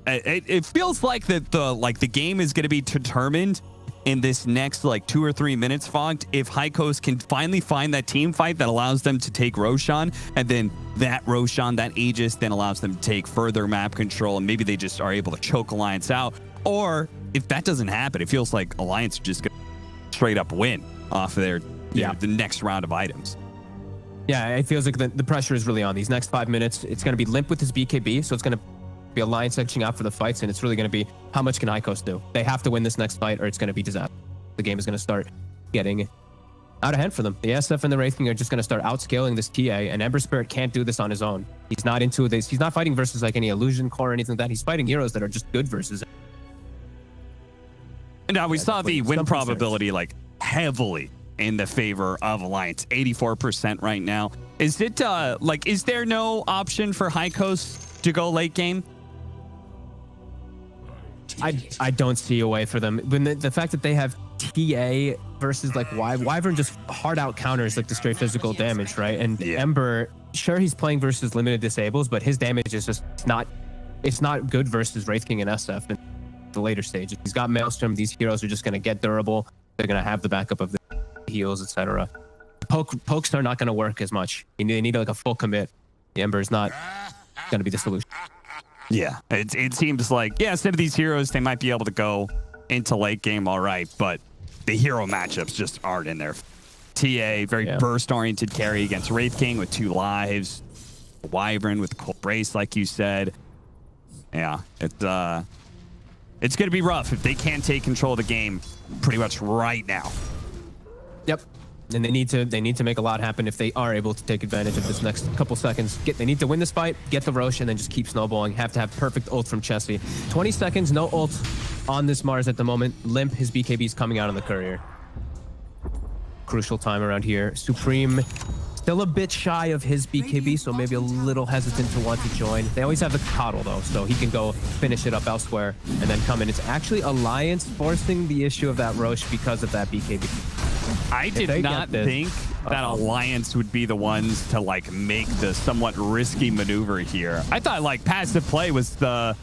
It feels like that the game is going to be determined in this next like 2 or 3 minutes, Fogged, if High Coast can finally find that team fight that allows them to take Roshan, and then that Roshan, that Aegis, then allows them to take further map control, and maybe they just are able to choke Alliance out. Or if that doesn't happen, it feels like Alliance are just going to straight up win off of their the next round of items. Yeah, it feels like the pressure is really on these next 5 minutes. It's going to be Limp with his BKB, so it's going to be Alliance edging out for the fights, and it's really going to be how much can High Coast do. They have to win this next fight, or it's going to be disaster. The game is going to start getting out of hand for them. The SF and the Wraith King are just going to start outscaling this TA, and Ember Spirit can't do this on his own. He's not into this. He's not fighting versus like any Illusion Core or anything like that. He's fighting heroes that are just good versus. Now we saw the win probability like heavily in the favor of Alliance, 84% right now. Is it is there no option for High Coast to go late game? I don't see a way for them. When the fact that they have TA versus like Wyvern just hard out counters like the straight physical damage, right? And Ember, sure, he's playing versus limited disables, but his damage is just not good versus Wraith King and SF in the later stages. He's got Maelstrom. These heroes are just going to get durable. They're going to have the backup of the heals, etc. Pokes are not going to work as much. They need like a full commit. The Ember is not going to be the solution. Yeah, it seems like, yeah, instead of these heroes, they might be able to go into late game all right, but the hero matchups just aren't in there. TA, very burst-oriented carry against Wraith King with 2 lives. Wyvern with Cold Brace, like you said. Yeah, it's going to be rough if they can't take control of the game pretty much right now. Yep. And they need to make a lot happen if they are able to take advantage of this next couple seconds. They need to win this fight, get the Roche, and then just keep snowballing. Have to have perfect ult from Chessie. 20 seconds, no ult on this Mars at the moment. Limp, his BKB's coming out on the Courier. Crucial time around here. Supreme still a bit shy of his BKB, so maybe a little hesitant to want to join. They always have the Coddle, though, so he can go finish it up elsewhere and then come in. It's actually Alliance forcing the issue of that Roche because of that BKB. I did not think that Alliance would be the ones to like make the somewhat risky maneuver here. I thought like passive play was the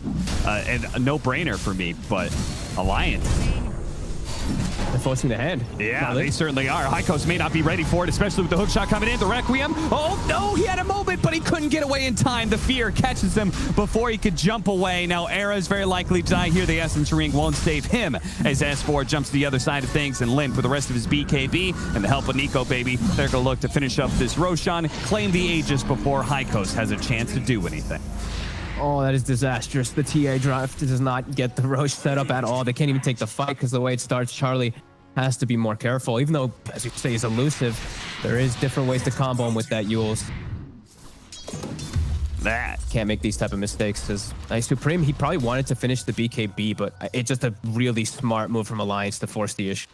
a no-brainer for me, but Alliance. They're forcing the hand. Yeah, they certainly are. Heikos may not be ready for it, especially with the hook shot coming in. The Requiem. Oh, no, he had a moment, but he couldn't get away in time. The fear catches him before he could jump away. Now, Era is very likely to die here. The Essence Ring won't save him as S4 jumps to the other side of things, and Limp with the rest of his BKB and the help of Nico, baby. They're going to look to finish up this Roshan, claim the Aegis before Heikos has a chance to do anything. Oh, that is disastrous. The TA draft does not get the Roche set up at all. They can't even take the fight because the way it starts, Charlie has to be more careful. Even though, as you say, he's elusive, there is different ways to combo him with that Yules. That can't make these type of mistakes. Because Supreme, he probably wanted to finish the BKB, but it's just a really smart move from Alliance to force the issue.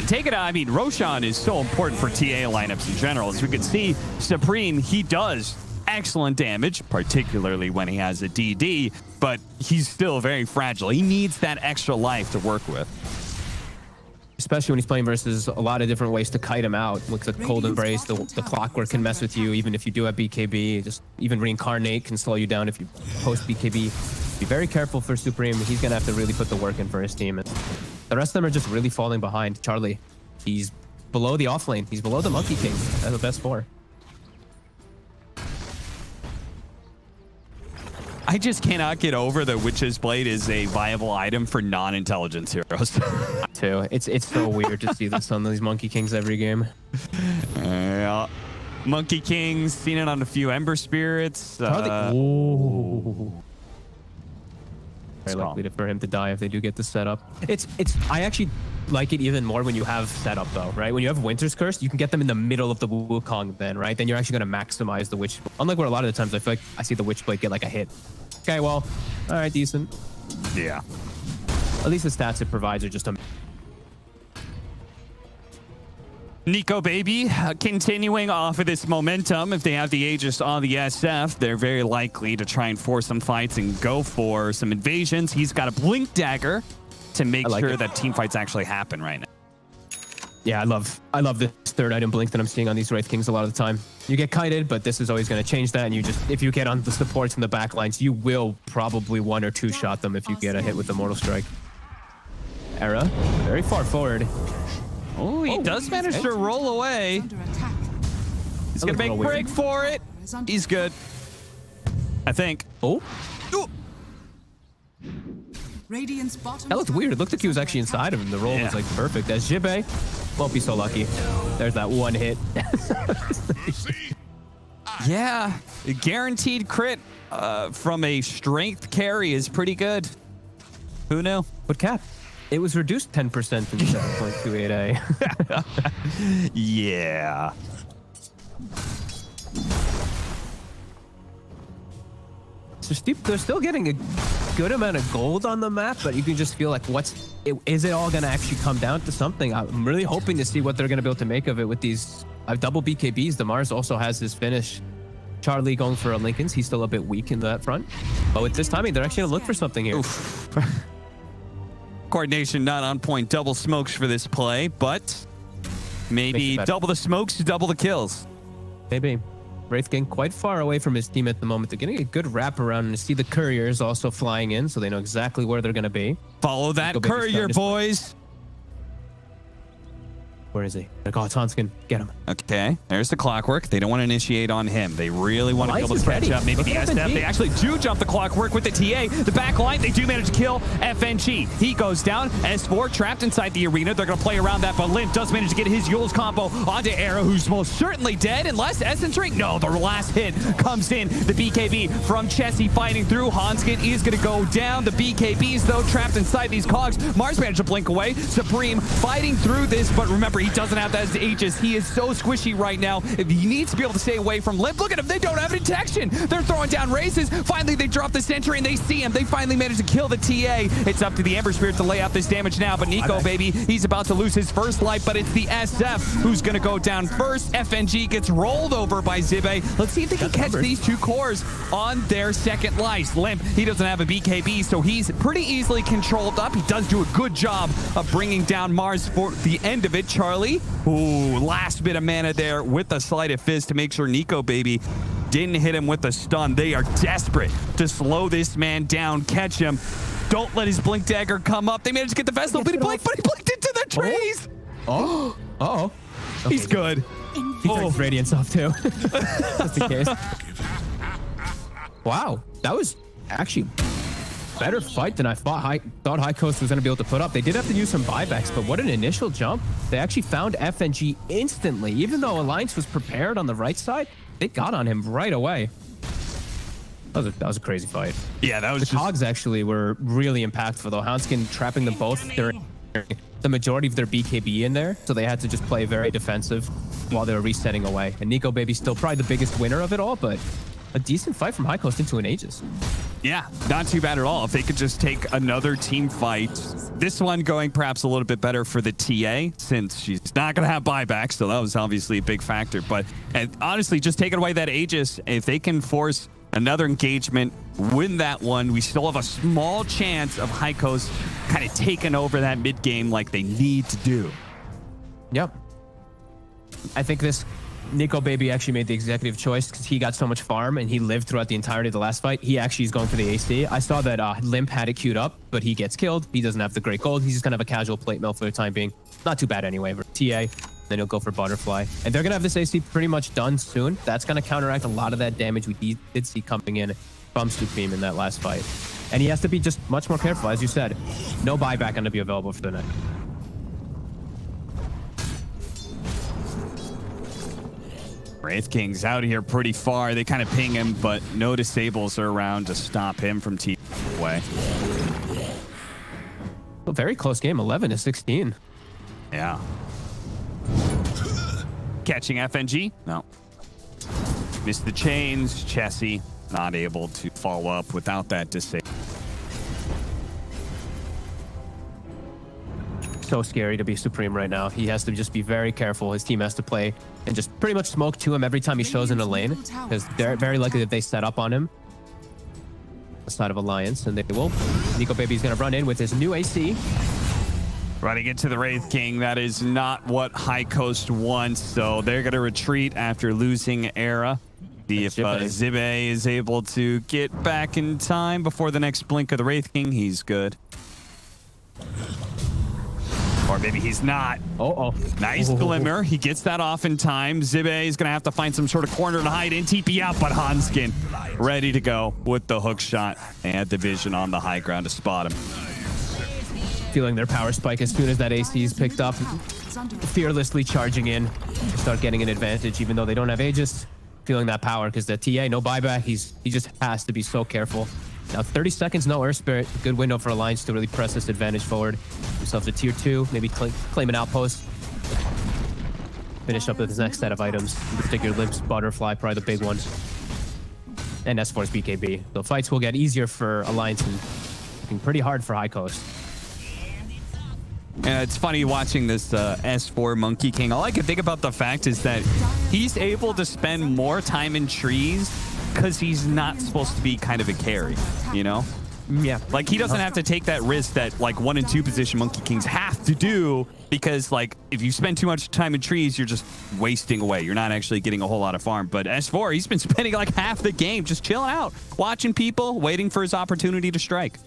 Take it out. I mean, Roshan is so important for TA lineups in general. As we can see, Supreme, he does excellent damage, particularly when he has a DD, but he's still very fragile. He needs that extra life to work with. Especially when he's playing versus a lot of different ways to kite him out. With the Cold Embrace, the Clockwork can mess with you, even if you do have BKB. Just even Reincarnate can slow you down if you post BKB. Be very careful for Supreme. He's going to have to really put the work in for his team. And the rest of them are just really falling behind. Charlie, he's below the offlane. He's below the Monkey King. That's the best 4. I just cannot get over that Witch's Blade is a viable item for non-intelligence heroes. Too. It's so weird to see this on these Monkey Kings every game. Monkey Kings, seen it on a few Ember Spirits. Very likely for him to die if they do get the setup. I actually like it even more when you have setup though, right? When you have Winter's Curse, you can get them in the middle of the Wukong then, right? Then you're actually going to maximize the Witch. Unlike where a lot of the times I feel like I see the Witchblade get like a hit. Okay, well, all right, decent. Yeah. At least the stats it provides are just a... Nico, baby, continuing off of this momentum. If they have the Aegis on the SF, they're very likely to try and force some fights and go for some invasions. He's got a Blink Dagger to make sure that team fights actually happen right now. Yeah, I love this third item Blink that I'm seeing on these Wraith Kings a lot of the time. You get kited, but this is always going to change that. And you just, if you get on the supports and the back lines, you will probably 1 or 2 shot them if you get a hit with the Mortal Strike. Era, very far forward. Oh, he does manage to roll away. He's going to make break for it. He's good. I think. Oh. That looked weird. It looked like he was actually inside of him. The roll was like perfect. As Jibe won't be so lucky. There's that 1 hit. Yeah, a guaranteed crit from a strength carry is pretty good. Who knew? But Cap, it was reduced 10% in 7.28A. Yeah. They're still getting a good amount of gold on the map, but you can just feel like, is it all going to actually come down to something? I'm really hoping to see what they're going to be able to make of it with these double BKBs. The Mars also has his finish. Charlie going for a Lincoln's. He's still a bit weak in that front. But with this timing, they're actually going to look for something here. Oof. Coordination not on point. Double smokes for this play, but maybe double the smokes, double the kills. Maybe. Wraith King quite far away from his team at the moment. They're getting a good wrap around and to see the couriers also flying in, so they know exactly where they're going to be. Follow that courier, boys. Where is he? Like, oh, it's Hanskin. Get him. Okay, there's the clockwork. They don't want to initiate on him. They really want to Alliance build is this match ready. up. Maybe Look the at SF. FNG. They actually do jump the clockwork with the TA. The back line, they do manage to kill FNG. He goes down. S4 trapped inside the arena. They're going to play around that, but Limp does manage to get his Yule's combo onto Era, who's most certainly dead, unless Essence Ring. No, the last hit comes in. The BKB from Chessie fighting through. Hanskin is going to go down. The BKBs, though, trapped inside these cogs. Mars managed to blink away. Supreme fighting through this, but remember, he doesn't have that as Aegis. He is so squishy right now. He needs to be able to stay away from Limp. Look at him. They don't have detection. They're throwing down races. Finally, they drop the sentry and they see him. They finally manage to kill the TA. It's up to the Ember Spirit to lay out this damage now, but Nico, baby, he's about to lose his first life, but it's the SF who's going to go down first. FNG gets rolled over by Zibe. Let's see if they can catch these two cores on their second life. Limp, he doesn't have a BKB, so he's pretty easily controlled up. He does do a good job of bringing down Mars for the end of it. Charlie, ooh, last bit of mana there with the sleight of fist to make sure Nico, baby, didn't hit him with a stun. They are desperate to slow this man down, catch him. Don't let his blink dagger come up. They managed to get the vessel, but he blinked into the trees. Oh. Uh-oh. Okay, He's good. He turns Radiance off, too. Just in case. Wow. That was actually better fight than I thought High Coast was going to be able to put up. They did have to use some buybacks, but what an initial jump. They actually found FNG instantly. Even though Alliance was prepared on the right side, they got on him right away. That was a crazy fight. Yeah, that was The cogs actually were really impactful, though. Hanskin trapping them both during the majority of their BKB in there, so they had to just play very defensive while they were resetting away. And Nico, baby, still probably the biggest winner of it all, but a decent fight from High Coast into an Aegis. Yeah, not too bad at all. If they could just take another team fight, this one going perhaps a little bit better for the TA since she's not going to have buybacks, so that was obviously a big factor. But and honestly, just taking away that Aegis, if they can force another engagement, win that one, we still have a small chance of High Coast kind of taking over that mid game like they need to do. Yep. I think this Nico, baby, actually made the executive choice because he got so much farm and he lived throughout the entirety of the last fight. He actually is going for the AC. I saw that Limp had it queued up, but he gets killed. He doesn't have the great gold. He's just going to have a casual plate mill for the time being. Not too bad anyway for TA. Then he'll go for Butterfly. And they're going to have this AC pretty much done soon. That's going to counteract a lot of that damage we did see coming in from Supreme in that last fight. And he has to be just much more careful, as you said. No buyback going to be available for the next. Wraith King's out here pretty far. They kind of ping him, but no disables are around to stop him from team away. A very close game, 11-16. Yeah. Catching FNG? No. Missed the chains. Chessie not able to follow up without that disable. So scary to be Supreme right now. He has to just be very careful. His team has to play and just pretty much smoke to him every time he shows in a lane, because they're very likely that they set up on him. The side of Alliance, and they will. Nico Baby's gonna run in with his new AC. Running into the Wraith King, that is not what High Coast wants, so they're gonna retreat after losing Era. See if Zibe is able to get back in time before the next blink of the Wraith King. He's good. Or maybe he's not. Nice glimmer. He gets that off in time. Zibe is going to have to find some sort of corner to hide in. TP out, but Hanskin ready to go with the hook shot and the vision on the high ground to spot him. Feeling their power spike as soon as that AC is picked up. Fearlessly charging in to start getting an advantage, even though they don't have Aegis. Feeling that power because the TA, no buyback. He just has to be so careful. Now 30 seconds, no Earth Spirit. Good window for Alliance to really press this advantage forward. Himself to tier 2, maybe claim an outpost. Finish up with his next set of items. In particular, Limp's Butterfly, probably the big one. And S4's BKB. The fights will get easier for Alliance and looking pretty hard for High Coast. And it's funny watching this S4 Monkey King. All I can think about the fact is that he's able to spend more time in trees because he's not supposed to be kind of a carry, you know? Yeah. Like, he doesn't have to take that risk that, like, 1 and 2 position Monkey Kings have to do because, like, if you spend too much time in trees, you're just wasting away. You're not actually getting a whole lot of farm. But S4, he's been spending, like, half the game just chilling out, watching people, waiting for his opportunity to strike.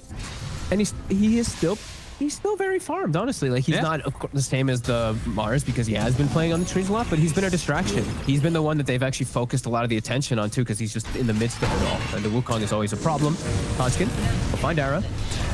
And he is still he's still very farmed, honestly. Like, he's not of course, the same as the Mars because he has been playing on the trees a lot, but he's been a distraction. He's been the one that they've actually focused a lot of the attention on, too, because he's just in the midst of it all. And the Wukong is always a problem. Hanskin will find Era.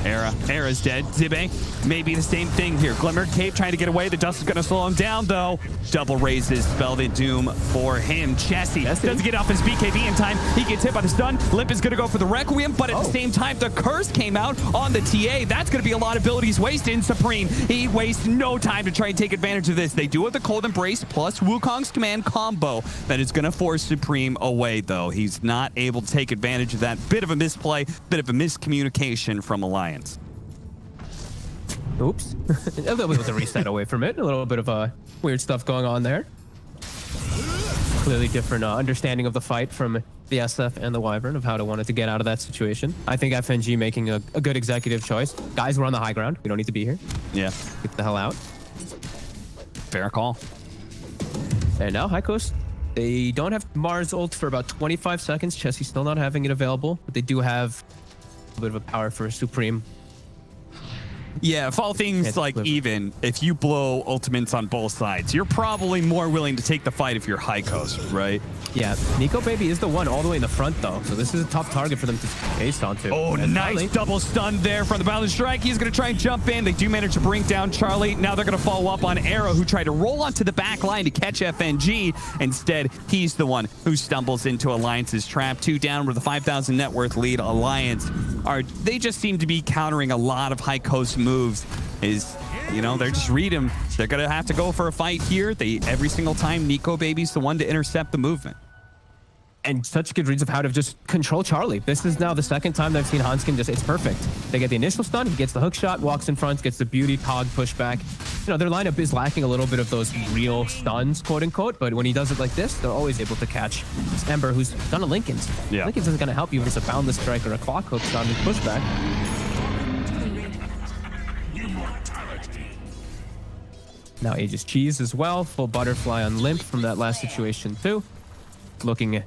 Era's dead. Zibe, maybe the same thing here. Glimmer Cape trying to get away. The dust is going to slow him down, though. Double raises spell the doom for him. Chessie doesn't get off his BKB in time. He gets hit by the stun. Limp is going to go for the Requiem, but at the same time, the curse came out on the TA. That's going to be a lot of abilities wasted. Supreme, he wastes no time to try and take advantage of this. They do have the Cold Embrace plus Wukong's command combo that is going to force Supreme away, though. He's not able to take advantage of that. Bit of a misplay, bit of a miscommunication from Alliance. Oops. A little bit of a reset away from it. A little bit of weird stuff going on there. Clearly different understanding of the fight from the SF and the Wyvern of how to wanted to get out of that situation. I think FNG making a good executive choice. Guys, we're on the high ground. We don't need to be here. Yeah. Get the hell out. Fair call. And now High Coast, they don't have Mars ult for about 25 seconds. Chessie's still not having it available, but they do have a bit of a power for Supreme. Yeah, if all things like even, if you blow ultimates on both sides, you're probably more willing to take the fight if you're High Coast, right? Yeah, Nico Baby is the one all the way in the front, though. So this is a tough target for them to paste onto. Oh, and nice Charlie, double stun there from the Balance Strike. He's going to try and jump in. They do manage to bring down Charlie. Now they're going to follow up on Arrow, who tried to roll onto the back line to catch FNG. Instead, he's the one who stumbles into Alliance's trap. 2 down with a 5,000 net worth lead. Alliance they just seem to be countering a lot of High Coast moves. They're just read him. They're going to have to go for a fight here. Every single time, Nico Baby's the one to intercept the movement. And such good reads of how to just control Charlie. This is now the second time that I've seen Hanskin it's perfect. They get the initial stun, he gets the hook shot, walks in front, gets the beauty cog pushback. Their lineup is lacking a little bit of those real stuns, quote unquote, but when he does it like this, they're always able to catch this Ember, who's done a Linken's. Yeah. Linken's isn't going to help you if it's a boundless strike or a clock hook stun and pushback. Now Aegis Cheese as well. Full butterfly on Limp from that last situation too. Looking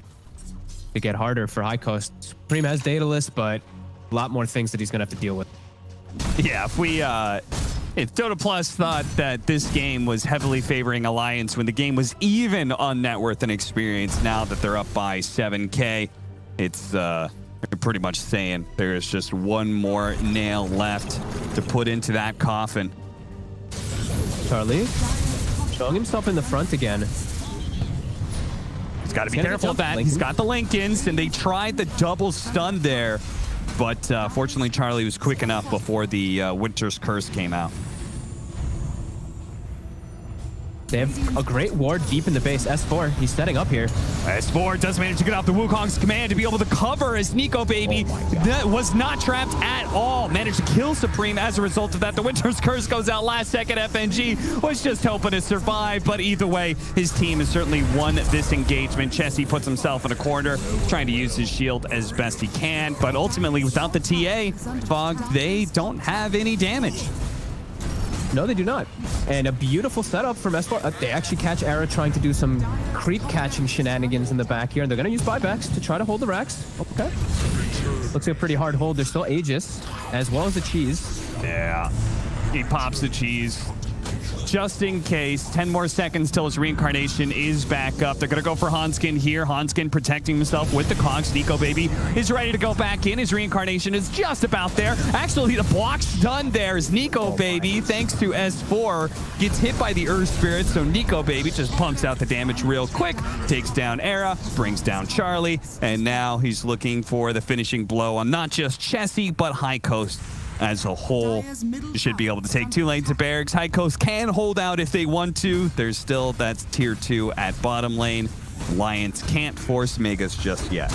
to get harder for High Coast. Supreme has Daedalus, but a lot more things that he's going to have to deal with. Yeah, if Dota Plus thought that this game was heavily favoring Alliance when the game was even on net worth and experience, now that they're up by 7K, it's pretty much saying there's just one more nail left to put into that coffin. Charlie showing himself in the front again. He's got to be careful of that. He's got the Linken's, and they tried the double stun there. But fortunately, Charlie was quick enough before the Winter's Curse came out. They have a great ward deep in the base. S4, he's setting up here. S4 does manage to get off the Wukong's command to be able to cover as Nico Baby that was not trapped at all. Managed to kill Supreme as a result of that. The Winter's Curse goes out last second. FNG was just hoping to survive, but either way, his team has certainly won this engagement. Chessie puts himself in a corner, trying to use his shield as best he can, but ultimately, without the TA, Fog, they don't have any damage. No, they do not. And a beautiful setup from S4. They actually catch Era trying to do some creep catching shenanigans in the back here, and they're going to use buybacks to try to hold the racks. Okay. Looks like a pretty hard hold. There's still Aegis, as well as the cheese. Yeah. He pops the cheese. Just in case, 10 more seconds till his reincarnation is back up. They're going to go for Hanskin here. Hanskin protecting himself with the cogs. Nico Baby is ready to go back in. His reincarnation is just about there. Actually, the block's done there as Nico Baby, thanks to S4, gets hit by the Earth Spirit. So Nico Baby just pumps out the damage real quick, takes down Era, brings down Charlie, and now he's looking for the finishing blow on not just Chessie, but High Coast as a whole. You should be able to take 2 lanes of barracks. High Coast can hold out if they want to. There's still, that's tier 2 at bottom lane. Alliance can't force Megas just yet.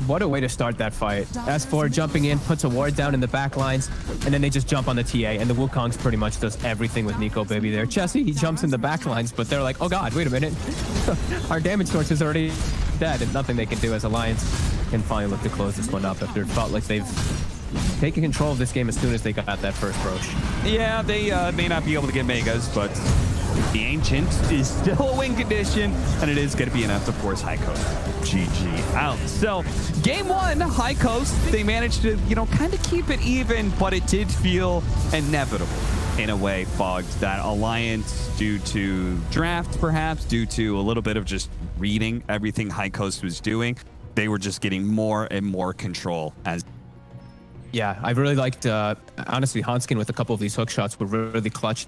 What a way to start that fight. S4 jumping in, puts a ward down in the back lines, and then they just jump on the TA, and the Wukong's pretty much does everything with Nico Baby there. Chessie, he jumps in the back lines, but they're like, oh god, wait a minute. Our damage source is already dead, and nothing they can do as Alliance can finally look to close this one up after it felt like they've taking control of this game as soon as they got that first Roche. Yeah, they may not be able to get Megas, but The Ancient is still a win condition, and it is going to be enough to force High Coast GG out. So game one, High Coast, they managed to, kind of keep it even, but it did feel inevitable in a way, Fogged, that Alliance, due to draft perhaps, due to a little bit of just reading everything High Coast was doing, they were just getting more and more control as. Yeah, I really liked, honestly, Hanskin with a couple of these hook shots were really clutch.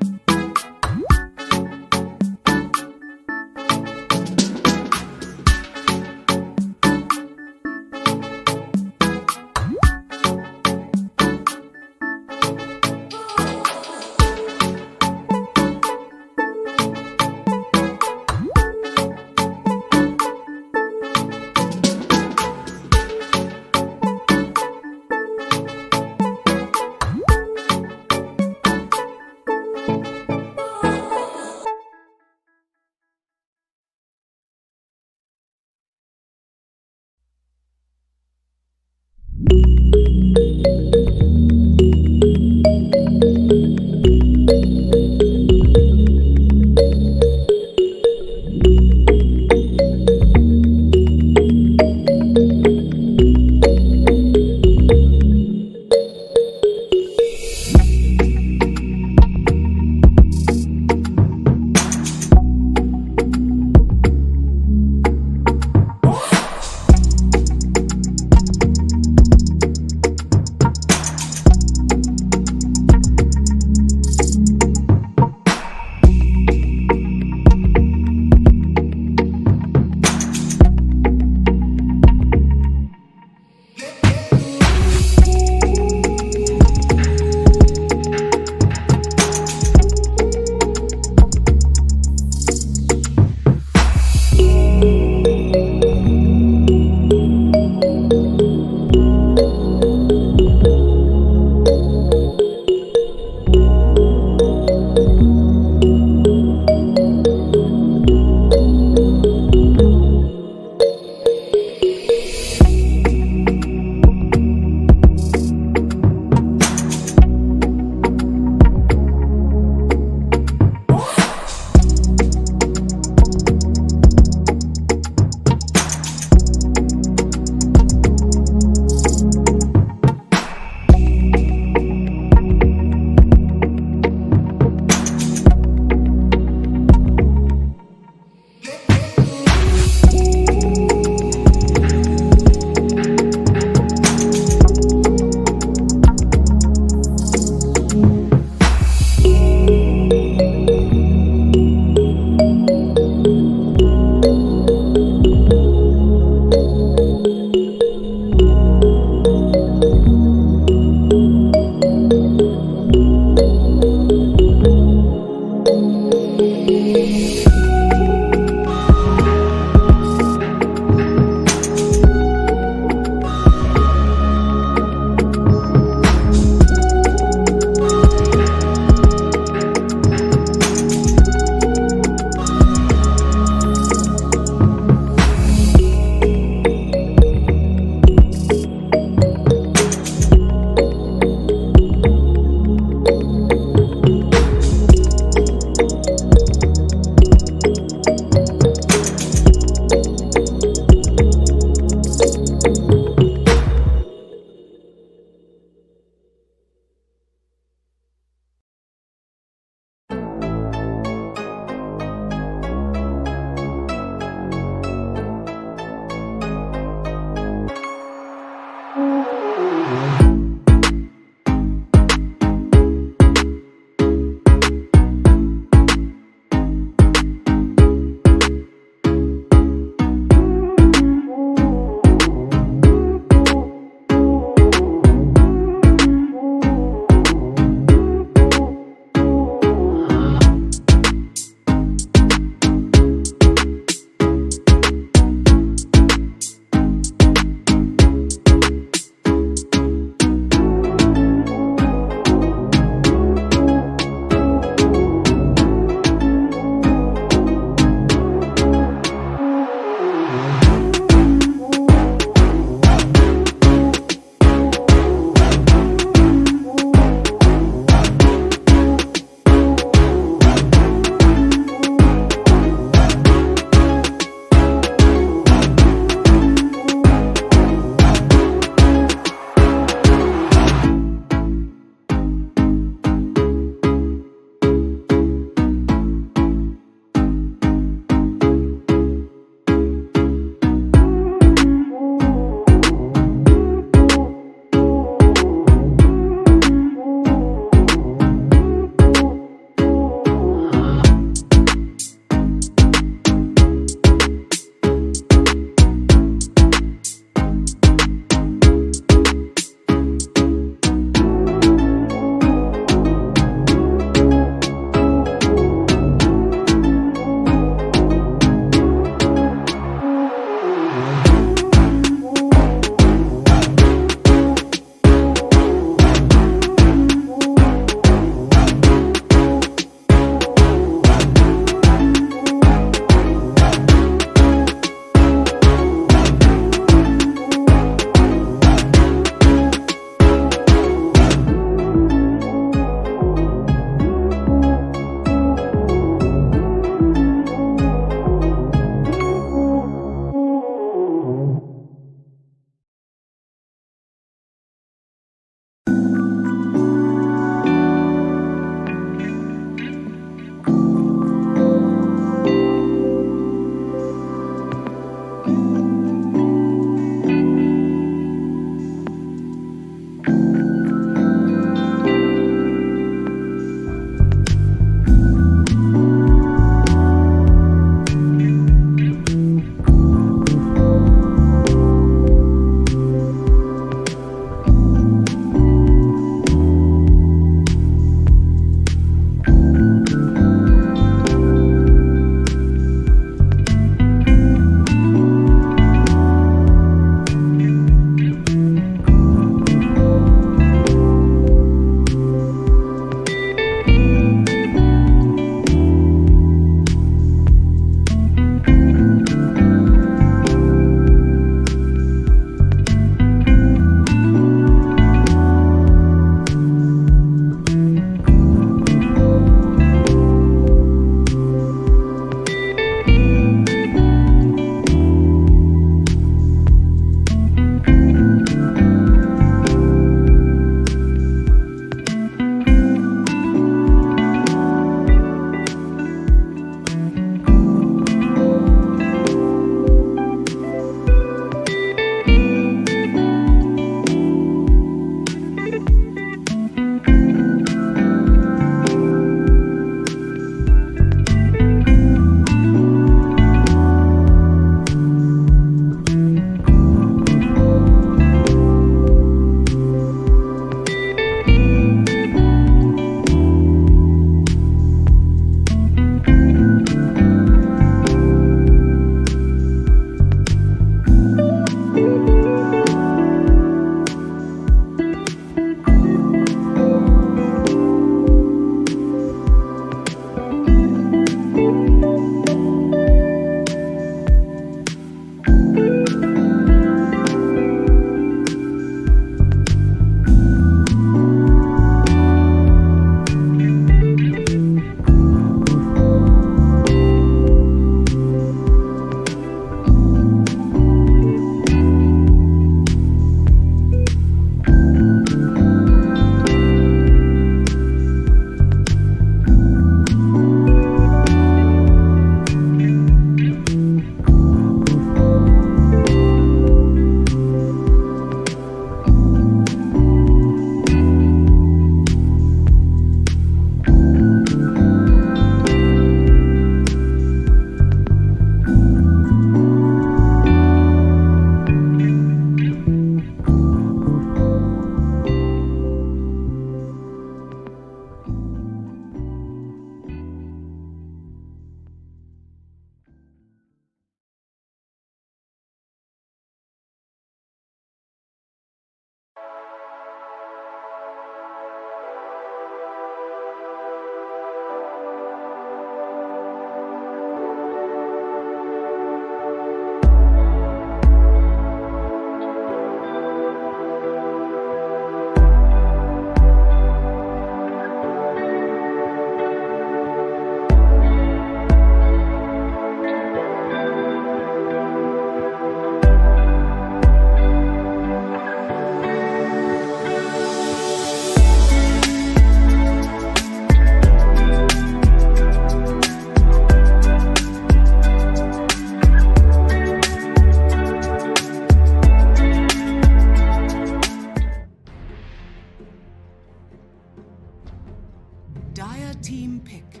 team pick.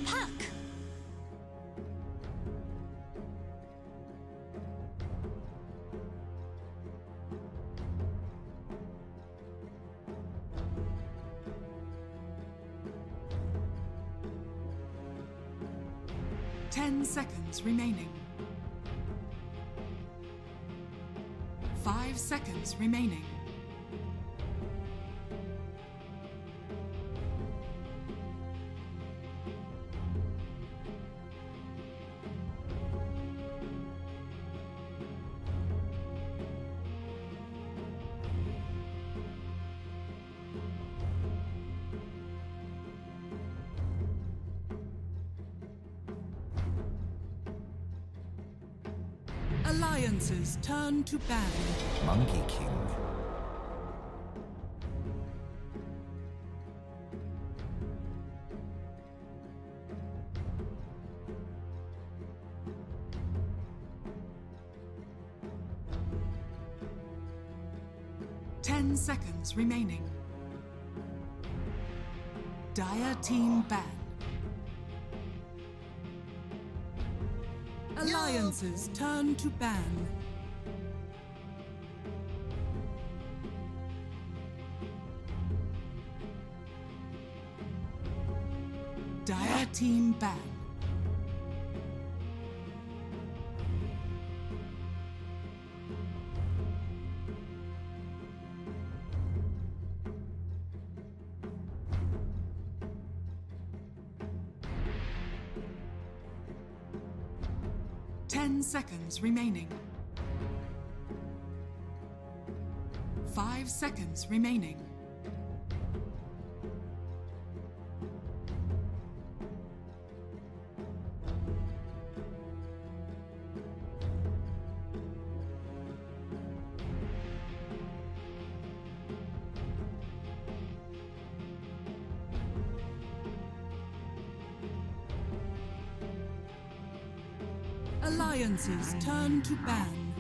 Puck. 10 seconds remaining. 5 seconds remaining. Alliances turn to ban. Monkey King. Ten seconds remaining. Dire team ban. Alliances turn to ban. Dire team ban. Ten seconds remaining. 5 seconds remaining. Alliances turn to ban.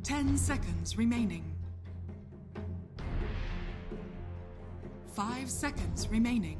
Ten seconds remaining. 5 seconds remaining.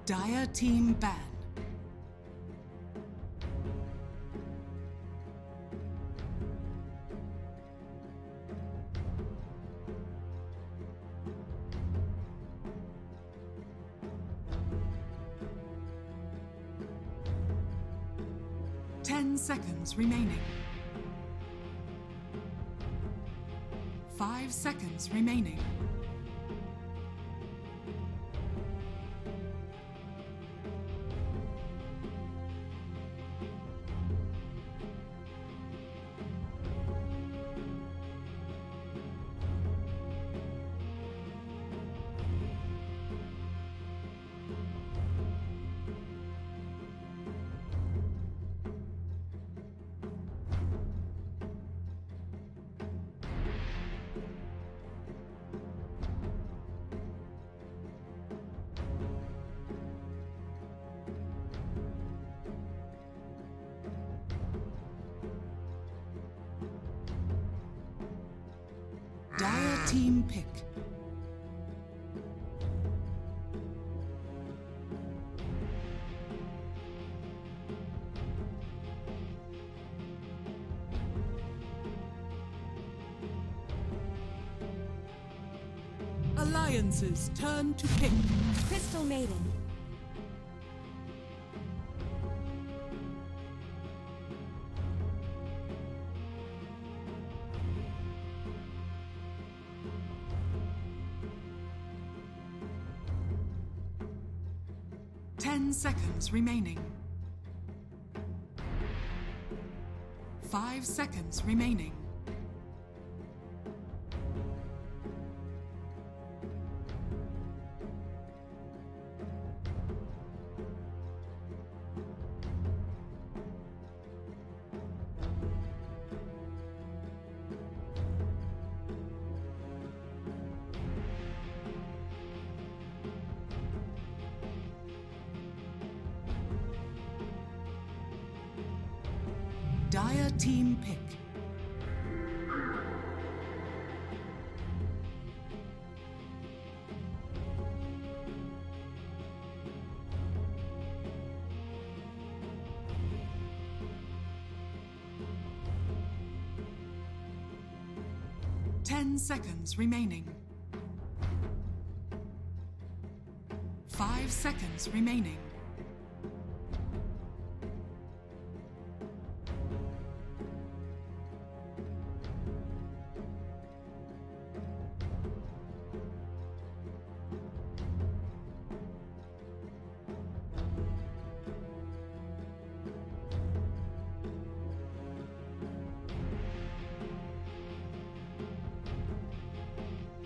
Dire team ban. Ten seconds remaining. 5 seconds remaining. Dire team pick. Alliance's turn to pick. Crystal Maiden. Seconds remaining. 5 seconds remaining. Dire team pick. Ten seconds remaining. 5 seconds remaining.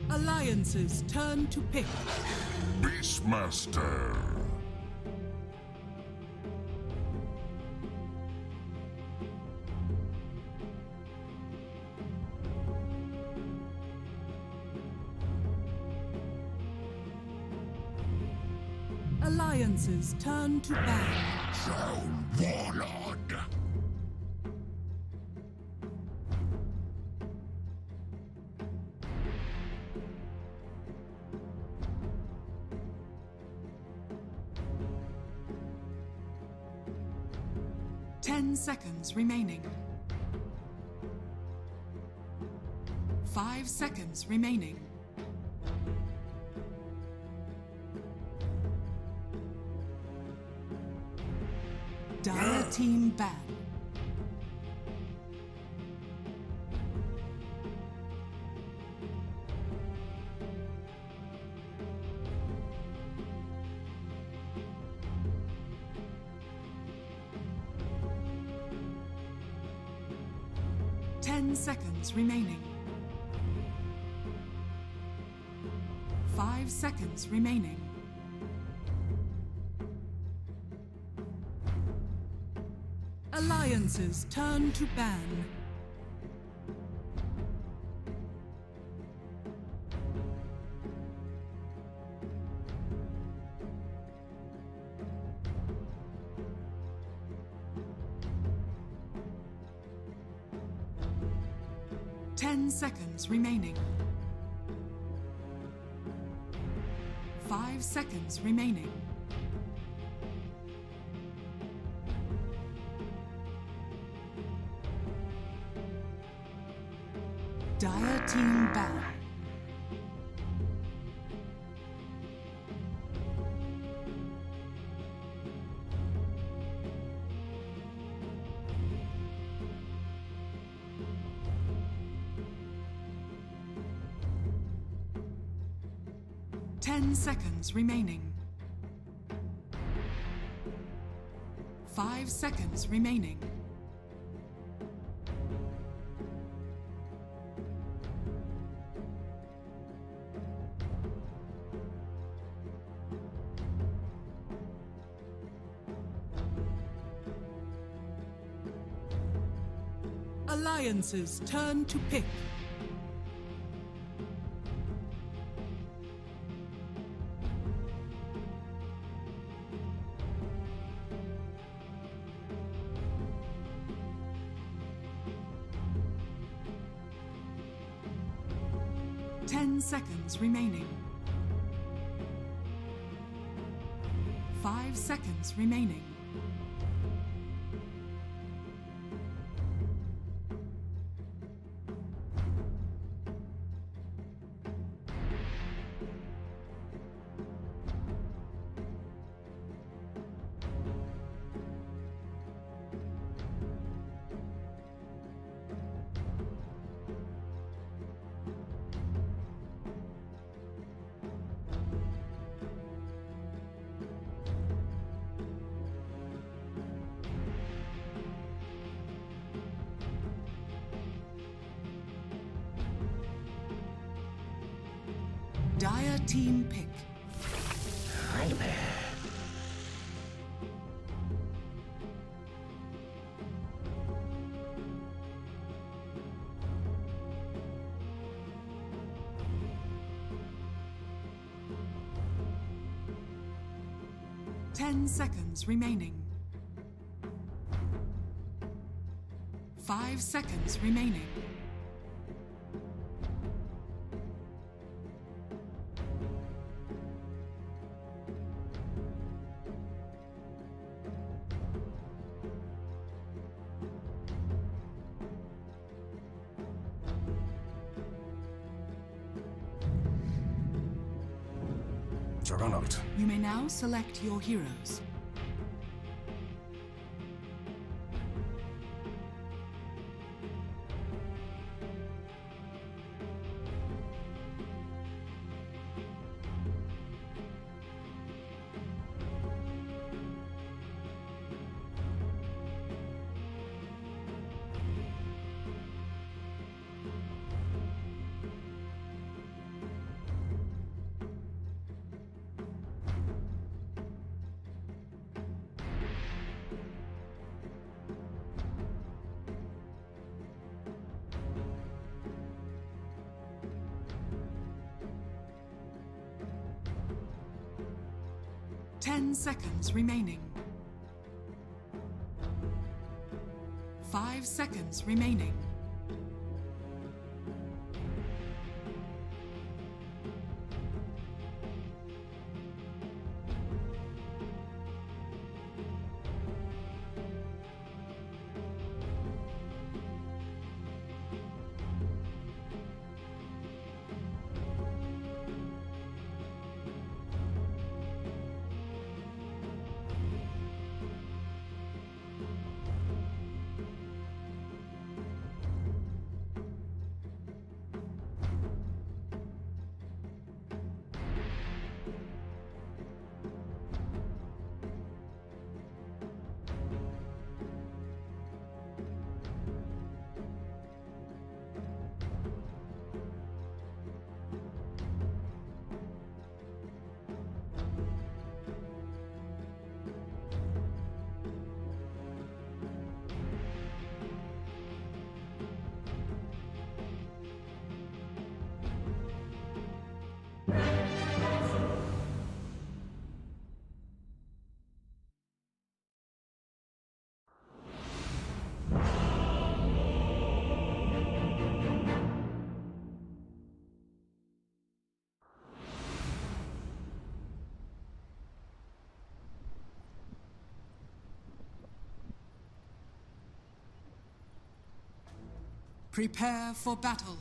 Alliance's turn to pick. Beastmaster. Alliance's turn to ban. Sound Warlord. Seconds remaining. 5 seconds remaining. Dire team ban. Seconds remaining. 5 seconds remaining. Alliance's turn to ban. Seconds remaining. 5 seconds remaining. Dire team ban. Seconds remaining. 5 seconds remaining. Alliance's turn to pick. Seconds remaining. 5 seconds remaining. Dire team pick. Right. 10 seconds remaining. 5 seconds remaining. Juggernaut. You may now select your heroes. Ten seconds remaining. 5 seconds remaining. Prepare for battle.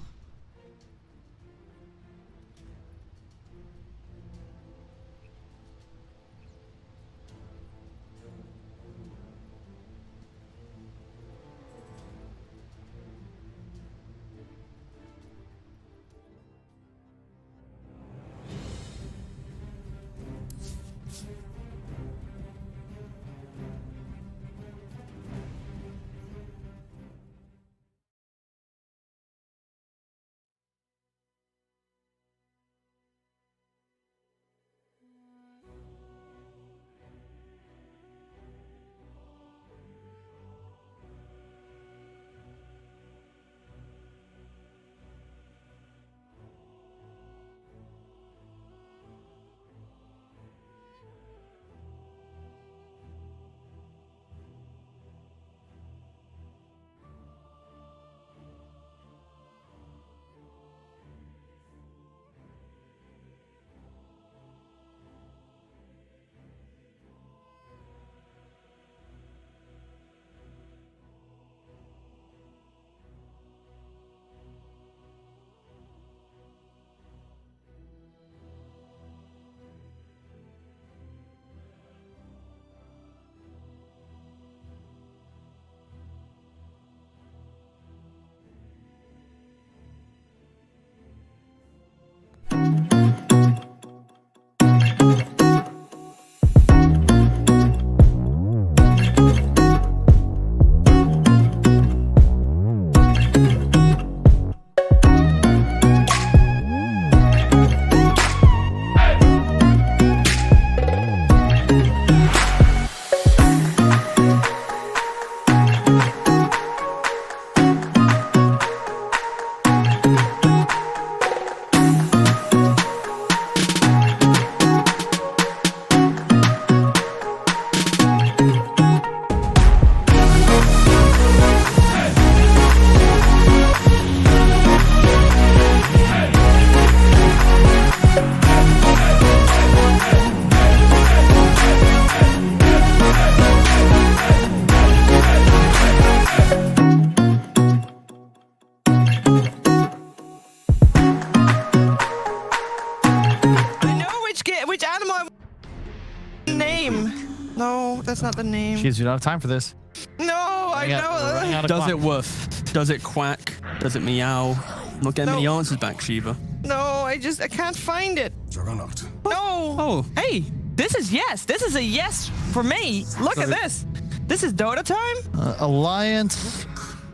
No, that's not the name. Jeez, you don't have time for this. No, I Running know. out of Does clock. it woof? Does it quack? Does it meow? I'm not getting many answers back, Shiva. No, I can't find it. Juggernaut. No. Oh. Hey, this is yes. This is a yes for me. Look at this. This is Dota time. Alliance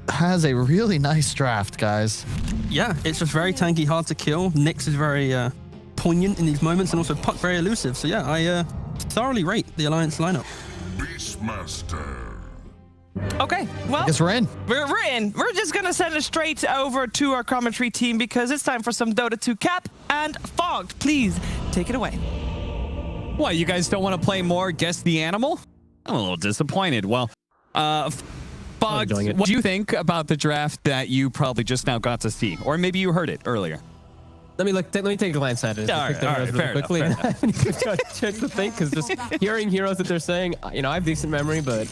has a really nice draft, guys. Yeah, it's just very tanky, hard to kill. Nyx is very poignant in these moments, and also Puck very elusive. So yeah, I thoroughly rate the Alliance lineup. Beastmaster. Okay, well, I guess we're in. we're in. We're just gonna send it straight over to our commentary team because it's time for some Dota 2 Cap and Fogged. Please take it away. What, you guys don't want to play more Guess the Animal? I'm a little disappointed. Well, Boggs, enjoying it. what do you think about the draft that you probably just now got to see? Or maybe you heard it earlier. Let me take a glance at it. All right, fair enough, quickly. I haven't even got a chance to think because just hearing heroes that they're saying, I have decent memory, but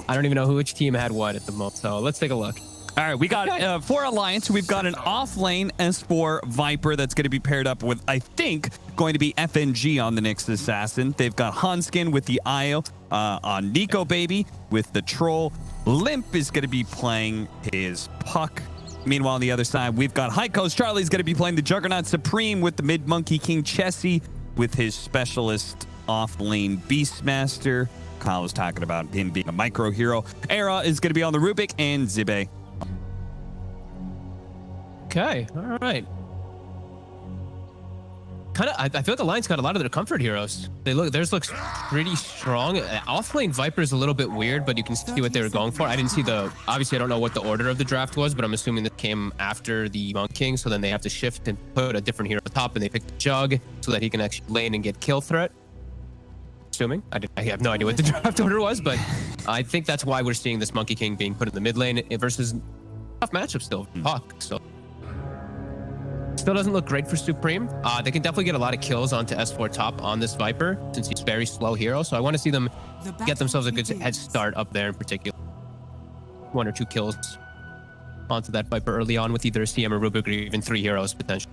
I don't even know which team had what at the moment. So let's take a look. All right, we got for Alliance, we've got an off-lane S4 Viper that's going to be paired up with, I think, going to be FNG on the Nyx Assassin. They've got Hanskin with the IO on Nico Baby with the Troll. Limp is going to be playing his Puck. Meanwhile, on the other side, we've got High Coast. Charlie's going to be playing the Juggernaut Supreme with the mid-Monkey King Chessie with his specialist off-lane Beastmaster. Kyle was talking about him being a micro hero. Era is going to be on the Rubik and Zibe. Okay, all right. I feel like Alliance got a lot of their comfort heroes. Theirs looks pretty strong. Offlane Viper is a little bit weird, but you can see what they were going for. I didn't see obviously I don't know what the order of the draft was, but I'm assuming that came after the Monk King, so then they have to shift and put a different hero at the top, and they picked Jug so that he can actually lane and get kill threat. Assuming. I have no idea what the draft order was, but I think that's why we're seeing this Monkey King being put in the mid lane versus tough matchup still, Puck, so. Still doesn't look great for Supreme. They can definitely get a lot of kills onto S4 top on this Viper since he's a very slow hero. So I want to see them get themselves a good head start up there in particular. 1 or 2 kills onto that Viper early on with either a CM or Rubik or even 3 heroes potentially.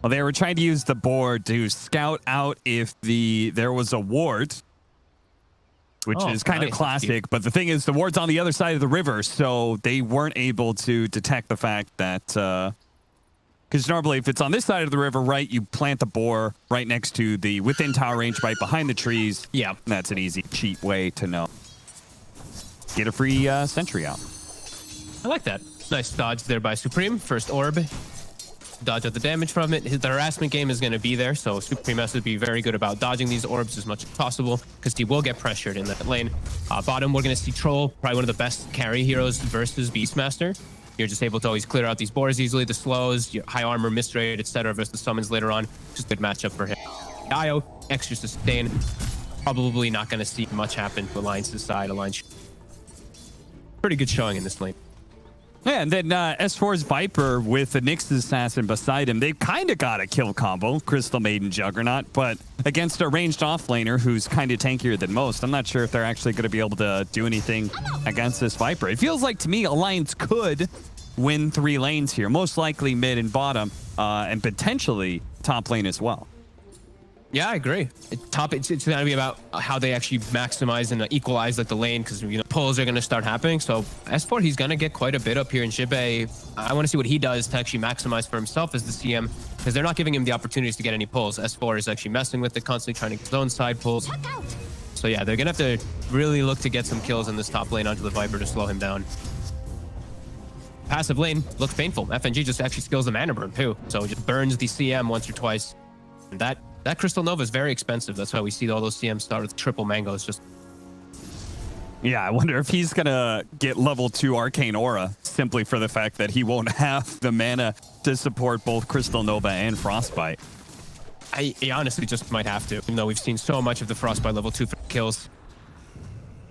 Well, they were trying to use the board to scout out if there was a ward, which is kind of classic. But the thing is, the ward's on the other side of the river, so they weren't able to detect the fact that because normally if it's on this side of the river, right, you plant the boar right next to the within tower range, right behind the trees. Yeah, that's an easy, cheap way to know. Get a free sentry out. I like that. Nice dodge there by Supreme. First orb. Dodge out the damage from it. The harassment game is going to be there, so Supreme has to be very good about dodging these orbs as much as possible because he will get pressured in that lane. Bottom, we're going to see Troll, probably one of the best carry heroes versus Beastmaster. You're just able to always clear out these boars easily, the slows, your high armor, miss rate, etc. versus the summons later on. Just a good matchup for him. IO, extra sustain. Probably not going to see much happen to Alliance's side. Alliance, pretty good showing in this lane. Yeah, and then S4's Viper with the Nyx Assassin beside him. They've kind of got a kill combo, Crystal Maiden Juggernaut, but against a ranged offlaner who's kind of tankier than most, I'm not sure if they're actually going to be able to do anything against this Viper. It feels like, to me, Alliance could win 3 lanes here, most likely mid and bottom, and potentially top lane as well. Yeah, I agree. It's going to be about how they actually maximize and equalize like the lane because pulls are going to start happening. So S4, he's going to get quite a bit up here in Jibe. I want to see what he does to actually maximize for himself as the CM because they're not giving him the opportunities to get any pulls. S4 is actually messing with it, constantly trying to get his own side pulls. So yeah, they're going to have to really look to get some kills in this top lane onto the Viper to slow him down. Passive lane looks painful. FNG just actually skills the mana burn too. So it just burns the CM once or twice. And that Crystal Nova is very expensive. That's why we see all those CMs start with triple mangoes. Just yeah, I wonder if he's gonna get level 2 Arcane Aura simply for the fact that he won't have the mana to support both Crystal Nova and Frostbite. He honestly just might have to, even though we've seen so much of the Frostbite level 2 for kills.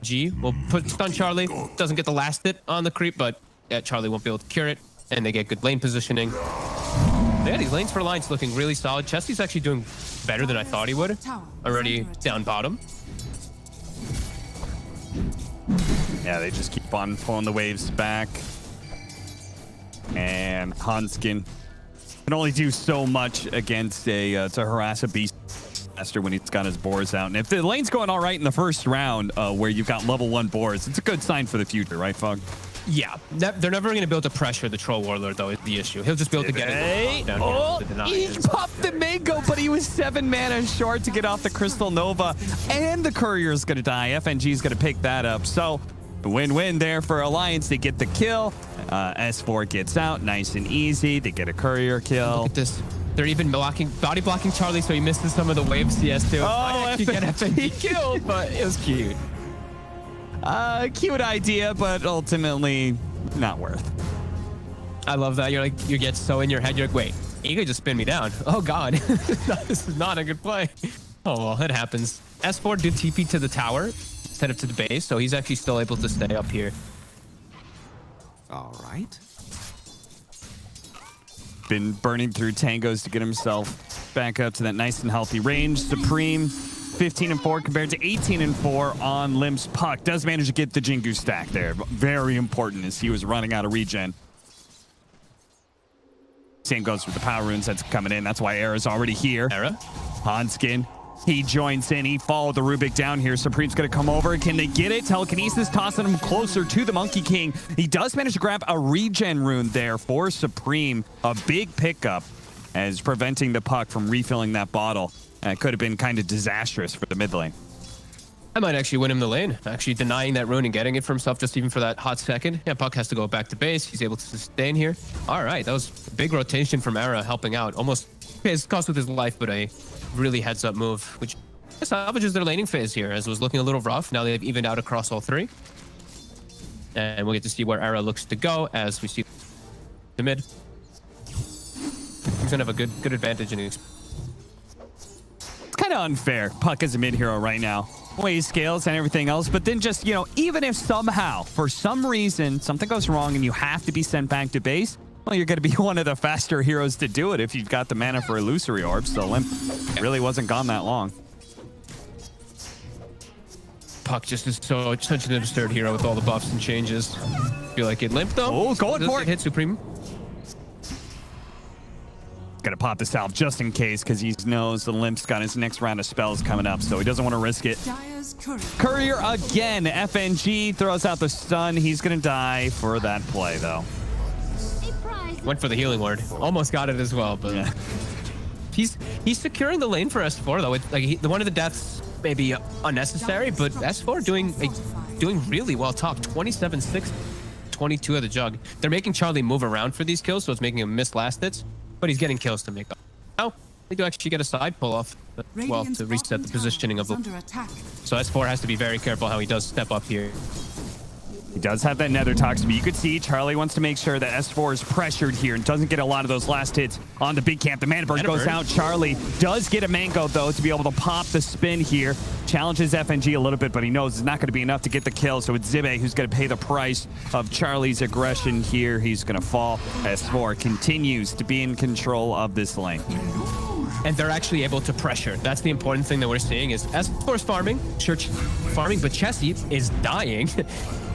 G will put stun Charlie. Doesn't get the last hit on the creep, but yeah, Charlie won't be able to cure it, and they get good lane positioning. Yeah, these lanes for Alliance looking really solid. Chessie's actually doing better than I thought he would. Already down bottom. Yeah, they just keep on pulling the waves back. And Hanskin can only do so much against to harass a beast. Master when he's got his boards out. And if the lane's going all right in the first round, where you've got level 1 boards, it's a good sign for the future, right, Fog? Yeah, they're never going to be able to pressure the Troll Warlord, though, is the issue. He'll just be able to get it down Oh, here to deny he it. popped the mango, but he was 7 mana short to get off the Crystal Nova, and the Courier's going to die. FNG's going to pick that up. So, win-win there for Alliance. They get the kill. S4 gets out, nice and easy. They get a Courier kill. Look at this. They're even body blocking Charlie, so he misses some of the wave CS too. Oh, actually get FNG killed, but it was cute. Cute idea, but ultimately not worth. I love that. You get so in your head. You're like, wait, he could just spin me down. Oh God, this is not a good play. Oh well, it happens. S4 did TP to the tower instead of to the base, so he's actually still able to stay up here. All right. Been burning through tangos to get himself back up to that nice and healthy range. Supreme 15-4 compared to 18-4 on Limp's Puck. Does manage to get the Jingu stack there. Very important as he was running out of regen. Same goes with the power runes that's coming in. That's why Era's already here. Era? Hanskin, he joins in. He followed the Rubik down here. Supreme's going to come over. Can they get it? Telekinesis tossing him closer to the Monkey King. He does manage to grab a regen rune there for Supreme. A big pickup as preventing the Puck from refilling that bottle. It could have been kind of disastrous for the mid lane. I might actually win him the lane, actually denying that rune and getting it for himself just even for that hot second. Yeah, Puck has to go back to base. He's able to sustain here. All right, that was a big rotation from Era helping out. Almost his cost with his life, but a really heads-up move, which salvages their laning phase here, as it was looking a little rough. Now they've evened out across all 3. And we'll get to see where Era looks to go as we see the mid. He's going to have a good advantage in his... It's kind of unfair. Puck is a mid hero right now. Way scales and everything else, but then just, even if somehow, for some reason, something goes wrong and you have to be sent back to base, well, you're going to be one of the faster heroes to do it if you've got the mana for Illusory Orbs. So Limp really wasn't gone that long. Puck just is such an absurd hero with all the buffs and changes. Feel like it. Limp though. Oh, going for it. Hit Supreme. Gonna pop this out just in case, because he knows the Limp's got his next round of spells coming up, so he doesn't want to risk it. Dire's courier. Courier again. FNG throws out the stun. He's gonna die for that play, though. Went for the healing ward. Almost got it as well, but Yeah. he's securing the lane for S4 though. It's like one of the deaths may be unnecessary, but S4 doing really well top. 27-6, 22 of the jug. They're making Charlie move around for these kills, so it's making him miss last hits. But he's getting kills to make up. Oh, they do actually get a side pull off, well, to reset the positioning of the... So S4 has to be very careful how he does step up here. He does have that Nether Tox, but you could see Charlie wants to make sure that S4 is pressured here and doesn't get a lot of those last hits on the big camp. The Mana Bird goes out. Charlie does get a Mango, though, to be able to pop the spin here. Challenges FNG a little bit, but he knows it's not going to be enough to get the kill. So it's Zibe who's going to pay the price of Charlie's aggression here. He's going to fall. S4 continues to be in control of this lane. And they're actually able to pressure. That's the important thing that we're seeing is S4's farming, Church farming, but Chessie is dying.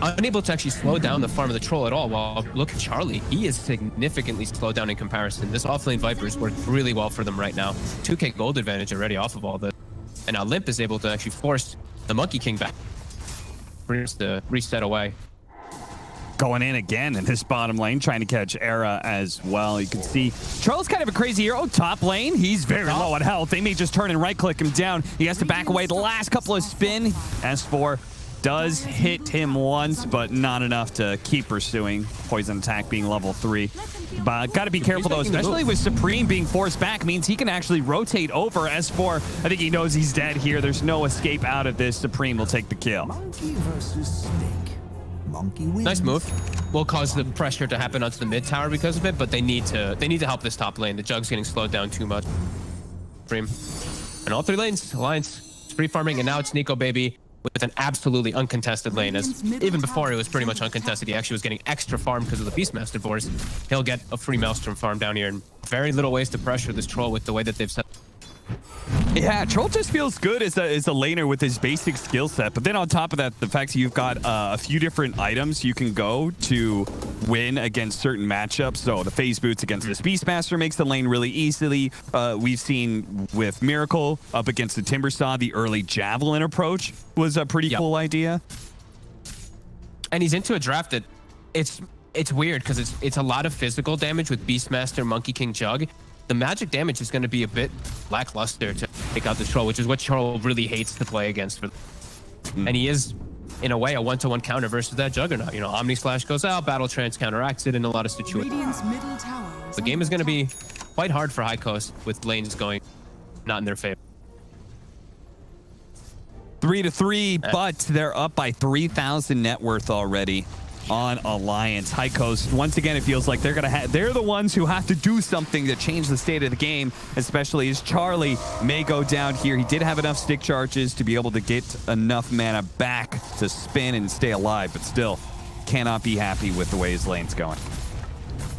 Unable to actually slow down the farm of the troll at all. While look at Charlie, he is significantly slowed down in comparison. This offlane Vipers worked really well for them right now. 2k gold advantage already off of all this. And now Limp is able to actually force the Monkey King back. Brings the reset away. Going in again in this bottom lane, trying to catch Era as well. You can see Charles kind of a crazy hero. Top lane, he's very low on health. They may just turn and right-click him down. He has to back away the last couple of spin. S4 does hit him once, but not enough to keep pursuing. Poison attack being level 3. But got to be careful, though, especially with Supreme being forced back. Means he can actually rotate over S4. I think he knows he's dead here. There's no escape out of this. Supreme will take the kill. Monkey versus snake. Monkey wins. Nice move. Will cause the pressure to happen onto the mid tower because of it, but they need to help this top lane. The Jug's getting slowed down too much. Supreme. And all 3 lanes, Alliance, free farming, and now it's Nico Baby with an absolutely uncontested lane. As even before it was pretty much uncontested, he actually was getting extra farm because of the Beastmaster Boars. He'll get a free Maelstrom farm down here, and very little ways to pressure this troll with the way that they've set. Yeah, Troll just feels good as a laner with his basic skill set. But then on top of that, the fact that you've got a few different items you can go to win against certain matchups. So the phase boots against the Beastmaster makes the lane really easily. We've seen with Miracle up against the Timbersaw, the early Javelin approach was a pretty cool idea. And he's into a draft that it's weird because it's a lot of physical damage with Beastmaster, Monkey King, Jug. The magic damage is going to be a bit lackluster to take out the Troll, which is what Troll really hates to play against. And he is, in a way, a one-to-one counter versus that Juggernaut. You know, Omni Slash goes out, Battle Trance counteracts it in a lot of situations. Radiant's middle tower The game is going to be quite hard for High Coast with lanes going not in their favor. 3-3, but they're up by 3,000 net worth already on Alliance. High Coast, once again, it feels like they're the ones who have to do something to change the state of the game, especially as Charlie may go down here. He did have enough stick charges to be able to get enough mana back to spin and stay alive, but still cannot be happy with the way his lane's going.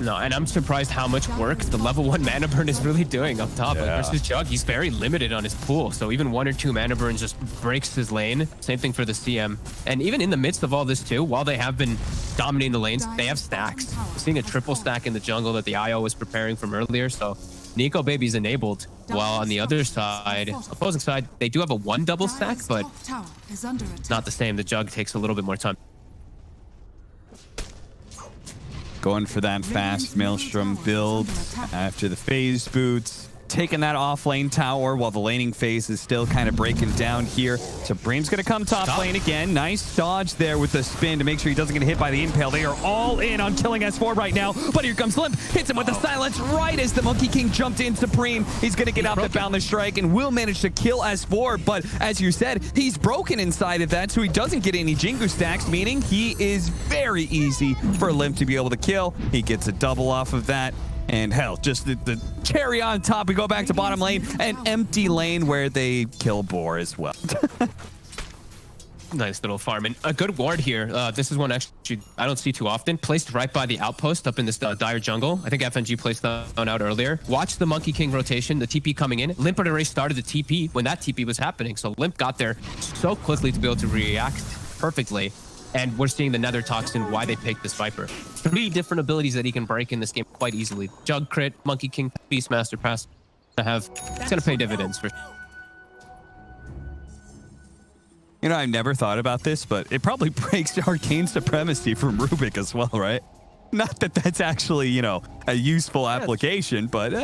No, and I'm surprised how much work the level 1 mana burn is really doing up top. Like versus Jug, he's very limited on his pool. So even 1 or 2 mana burns just breaks his lane. Same thing for the CM. And even in the midst of all this too, while they have been dominating the lanes, they have stacks. We're seeing a triple stack in the jungle that the IO was preparing from earlier. So Nico Baby's enabled. While on the other side, opposing side, they do have a 1 double stack, but not the same. The Jug takes a little bit more time. Going for that fast Maelstrom build after the phase boots. Taking that off lane tower while the laning phase is still kind of breaking down here. So Bream's going to come top lane again. Nice dodge there with the spin to make sure he doesn't get hit by the impale. They are all in on killing S4 right now. But here comes Limp. Hits him with the silence right as the Monkey King jumped in Supreme. He's going to get out the Boundless Strike and will manage to kill S4. But as you said, he's broken inside of that, so he doesn't get any Jingu stacks, meaning he is very easy for Limp to be able to kill. He gets a double off of that. And hell, just the cherry on top, we go back to bottom lane, an empty lane where they kill Boar as well. Nice little farm. And a good ward here. This is one actually I don't see too often. Placed right by the outpost up in this dire jungle. I think FNG placed that one out earlier. Watch the Monkey King rotation, the TP coming in. Limp had already started the TP when that TP was happening. So Limp got there so quickly to be able to react perfectly. And we're seeing the Nether Toxin, why they picked this Viper. 3 different abilities that he can break in this game quite easily. Jug crit, Monkey King, Beastmaster pass. It's going to pay dividends for sure. You know, I've never thought about this, but it probably breaks Arcane Supremacy from Rubik as well, right? Not that that's actually, you know, a useful application, but...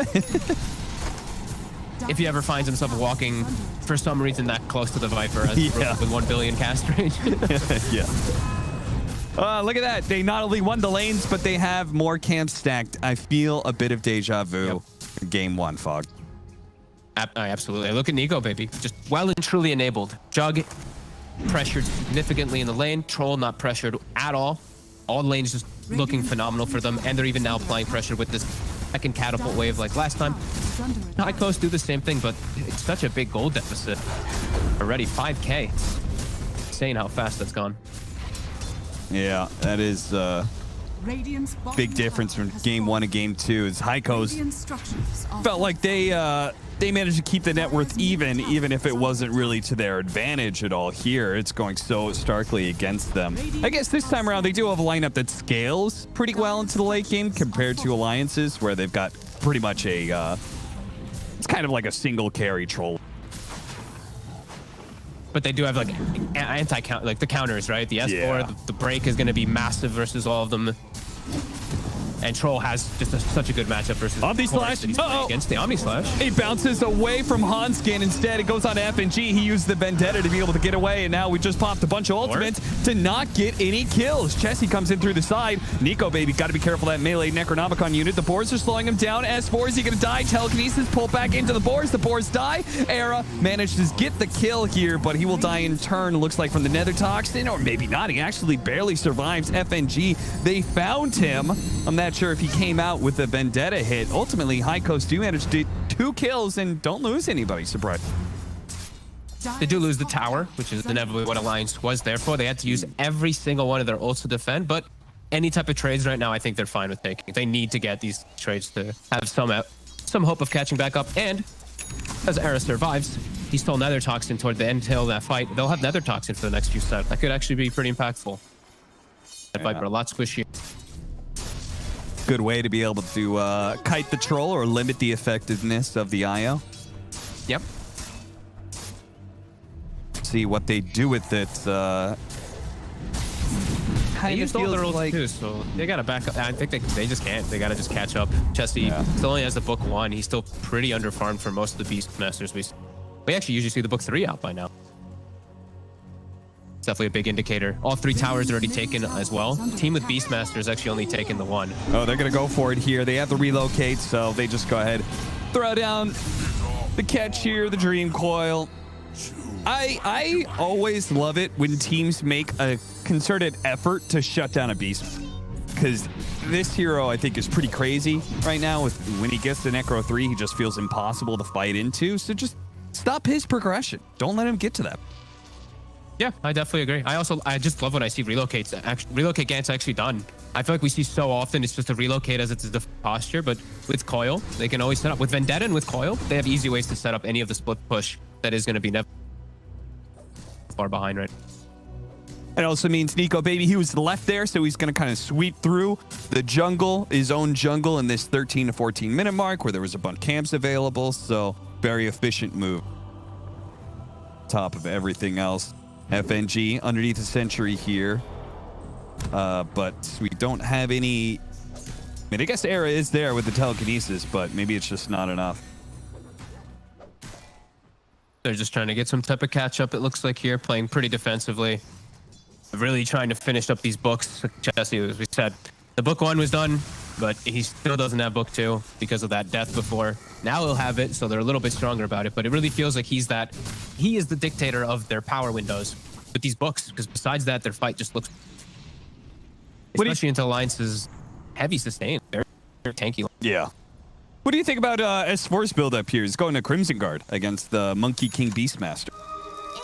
If he ever finds himself walking for some reason that close to the Viper as with 1 billion cast range. Look at that. They not only won the lanes, but they have more camps stacked. I feel a bit of deja vu. Game 1, Fog. Absolutely. Look at Nico, baby. Just well and truly enabled. Jug pressured significantly in the lane. Troll not pressured at all. All lanes just looking phenomenal for them. And they're even now applying pressure with this second catapult wave like last time. High Coast do the same thing, but it's such a big gold deficit. Already 5K. Insane how fast that's gone. Yeah, that is big difference from game 1 and game 2. Is High Coast felt like they managed to keep the net worth even if it wasn't really to their advantage at all. Here it's going so starkly against them. I guess this time around they do have a lineup that scales pretty well into the late game compared to Alliances, where they've got pretty much a it's kind of like a single carry Troll. But they do have like anti-count, like the counters, right? The S4, the break is going to be massive versus all of them. And Troll has just such a good matchup versus Omni Slash. Against the Omni Slash. He bounces away from Hanskin. Instead, it goes on FNG. He used the Vendetta to be able to get away, and now we just popped a bunch of ultimates to not get any kills. Chessie comes in through the side. Nico, baby, got to be careful that melee Necronomicon unit. The boars are slowing him down. S4, is he going to die? Telekinesis, pull back into the boars. The boars die. Era managed to get the kill here, but he will die in turn, looks like, from the Nether Toxin, or maybe not. He actually barely survives FNG. They found him. I'm not sure if he came out with a Vendetta hit. Ultimately, High Coast do manage to do 2 kills and don't lose anybody. Surprise. They do lose the tower, which is inevitably what Alliance was there for. They had to use every single one of their ults to defend, but any type of trades right now, I think they're fine with taking. They need to get these trades to have some hope of catching back up. And As Era survives, he stole Nether Toxin toward the end tail of that fight. They'll have Nether Toxin for the next few sets. That could actually be pretty impactful. That Viper a lot squishy. Good way to be able to kite the troll or limit the effectiveness of the IO. Yep. See what they do with it. They used all the rules too, so they gotta back up. I think they just can't. They gotta just catch up. Chesty still only has the book 1. He's still pretty underfarmed for most of the Beastmasters. We actually usually see the book 3 out by now. It's definitely a big indicator. All 3 towers are already taken as well. Team with Beastmasters actually only taken the 1. Oh, they're gonna go for it here. They have to relocate, so they just go ahead, throw down the catch here, the Dream Coil. I always love it when teams make a concerted effort to shut down a beast, because this hero I think is pretty crazy right now. With when he gets to Necro 3, he just feels impossible to fight into. So just stop his progression. Don't let him get to that. Yeah, I definitely agree. I just love when I see relocates. Relocate Gant's actually done. I feel like we see so often it's just a relocate as it's the posture, but with Coil, they can always set up. With Vendetta and with Coil, they have easy ways to set up any of the split push that is going to be never far behind, right? It also means Nico Baby, he was left there, so he's going to kind of sweep through the jungle, his own jungle in this 13 to 14 minute mark where there was a bunch of camps available. So very efficient move. Top of everything else. FNG underneath the sentry here. But we don't have any... I mean, I guess Era is there with the telekinesis, but maybe it's just not enough. They're just trying to get some type of catch up, it looks like here, playing pretty defensively. Really trying to finish up these books. Jesse, as we said, the book 1 was done, but he still doesn't have book 2 because of that death before. Now he'll have it, so they're a little bit stronger about it, but it really feels like he is the dictator of their power windows with these books, because besides that, their fight just looks, especially into Alliance's heavy sustain. They're tanky. Yeah. What do you think about S4's build up here? He's going to Crimson Guard against the Monkey King Beastmaster.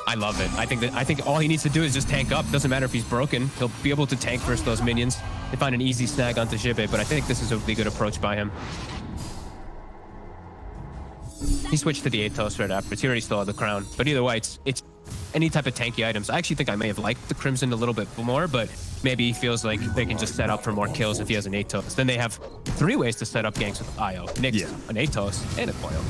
I love it. I think all he needs to do is just tank up. Doesn't matter if he's broken. He'll be able to tank versus those minions. They find an easy snag onto Jibe, but I think this is a really good approach by him. He switched to the Atos right after. He already still had the crown. But either way, it's any type of tanky items. I actually think I may have liked the Crimson a little bit more, but maybe he feels like they can just set up for more kills if he has an Atos. Then they have 3 ways to set up ganks with IO. Nyx, an Atos, and a Coil.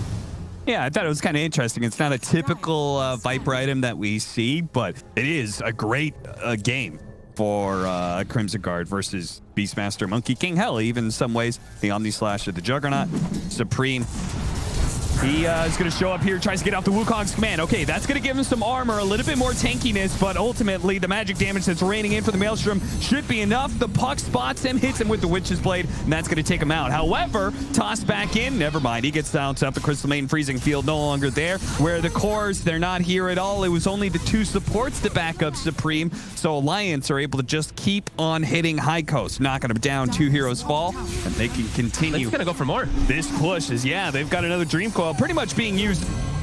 Yeah, I thought it was kind of interesting. It's not a typical Viper item that we see, but it is a great game for Crimson Guard versus Beastmaster Monkey King. Hell, even in some ways, the Omni Slash of the Juggernaut. Supreme. He is going to show up here, tries to get off the Wukong's command. Okay, that's going to give him some armor, a little bit more tankiness, but ultimately the magic damage that's raining in for the Maelstrom should be enough. The puck spots him, hits him with the Witch's Blade, and that's going to take him out. However, tossed back in, never mind. He gets down to the Crystal Maiden Freezing Field, no longer there. Where the cores, they're not here at all. It was only the 2 supports to back up Supreme, so Alliance are able to just keep on hitting High Coast, knocking him down. 2 heroes fall, and they can continue. They're going to go for more. This push is, yeah, they've got another Dream Coil pretty much being used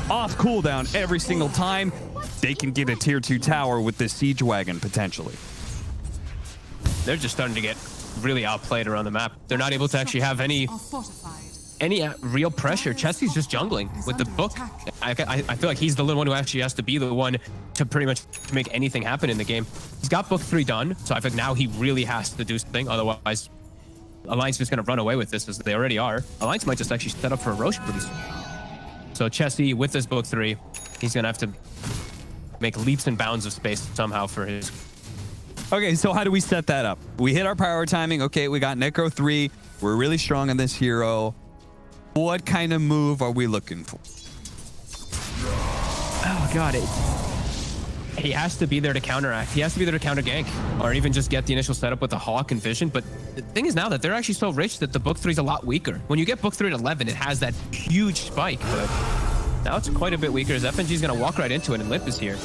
off cooldown every single time. They can get a tier 2 tower with this Siege Wagon potentially. They're just starting to get really outplayed around the map. They're not able to actually have any real pressure. Chesty's just jungling with the book. I feel like he's the little one who actually has to be the one to pretty much make anything happen in the game. He's got book 3 done, so I think now he really has to do something. Otherwise, Alliance is just going to run away with this as they already are. Alliance might just actually set up for a Roche pretty soon. So Chesty, with this book 3, he's going to have to make leaps and bounds of space somehow for his... Okay, so how do we set that up? We hit our power timing. Okay, we got Necro 3. We're really strong on this hero. What kind of move are we looking for? Oh, God. He has to be there to counteract. He has to be there to counter gank, or even just get the initial setup with the Hawk and Vision. But the thing is now that they're actually so rich that the book 3 is a lot weaker. When you get book 3 at 11, it has that huge spike, but now it's quite a bit weaker as FNG is going to walk right into it, and Lip is here.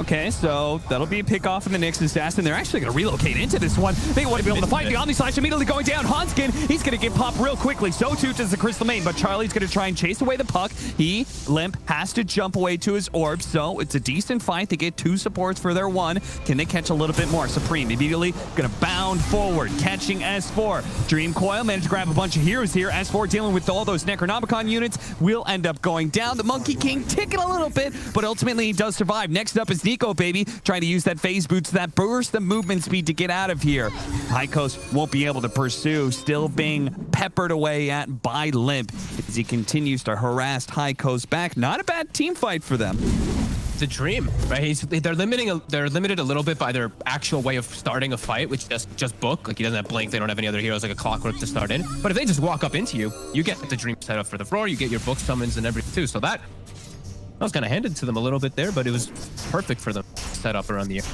Okay, so that'll be a pick off in the Nyx Assassin. They're actually going to relocate into this one. They want to be able to fight. The Omni Slash immediately going down. Hanskin, he's going to get popped real quickly. So too does the Crystal Main, but Charlie's going to try and chase away the puck. Limp, has to jump away to his orb, so it's a decent fight. They get 2 supports for their 1. Can they catch a little bit more? Supreme immediately going to bound forward, catching S4. Dream Coil managed to grab a bunch of heroes here. S4 dealing with all those Necronomicon units will end up going down. The Monkey King ticking a little bit, but ultimately he does survive. Next up is Nico Baby, trying to use that phase boots, that burst the movement speed to get out of here. High Coast won't be able to pursue, still being peppered away at by Limp as he continues to harass High Coast back. Not a bad team fight for them. It's a dream, right? They're limited a little bit by their actual way of starting a fight, which is just book. Like, he doesn't have Blink, they don't have any other heroes like a Clockwork to start in. But if they just walk up into you, you get the dream set up for the floor, you get your book summons and everything too. So that was kind of handed to them a little bit there, but it was perfect for them set up around the air.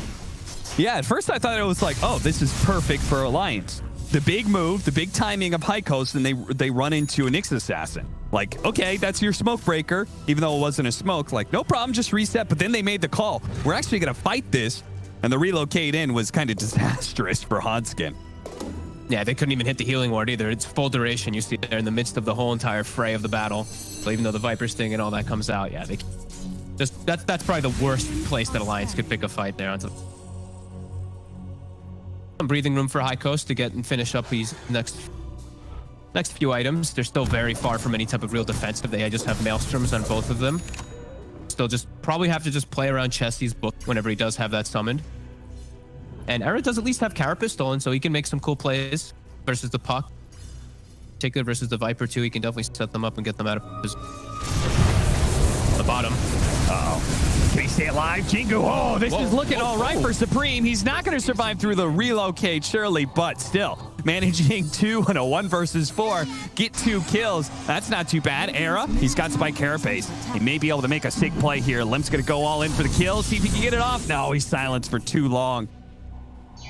Yeah, at first I thought it was like, oh, this is perfect for Alliance. The big move, the big timing of High Coast, and they run into a Nyx Assassin. Like, okay, that's your smoke breaker, even though it wasn't a smoke. Like, no problem, just reset. But then they made the call. We're actually going to fight this. And the relocate in was kind of disastrous for Hanskin. Yeah, they couldn't even hit the healing ward either. It's full duration. You see there in the midst of the whole entire fray of the battle. So even though the Viper Sting and all that comes out, yeah, that's probably the worst place that Alliance could pick a fight there. Some breathing room for High Coast to get and finish up these next few items. They're still very far from any type of real defensive. They just have Maelstroms on both of them. Still just probably have to just play around Chessie's book whenever he does have that summoned. And Era does at least have Carapace stolen, so he can make some cool plays versus the puck. Particularly versus the Viper too. He can definitely set them up and get them out of the bottom. Uh-oh. Can he stay alive? Jingu, oh, this is looking all right for Supreme. He's not going to survive through the relocate, surely, but still managing 2 on a 1 versus 4. Get 2 kills. That's not too bad. Era, he's got Spike Carapace. He may be able to make a sick play here. Limp's going to go all in for the kill. See if he can get it off. No, he's silenced for too long.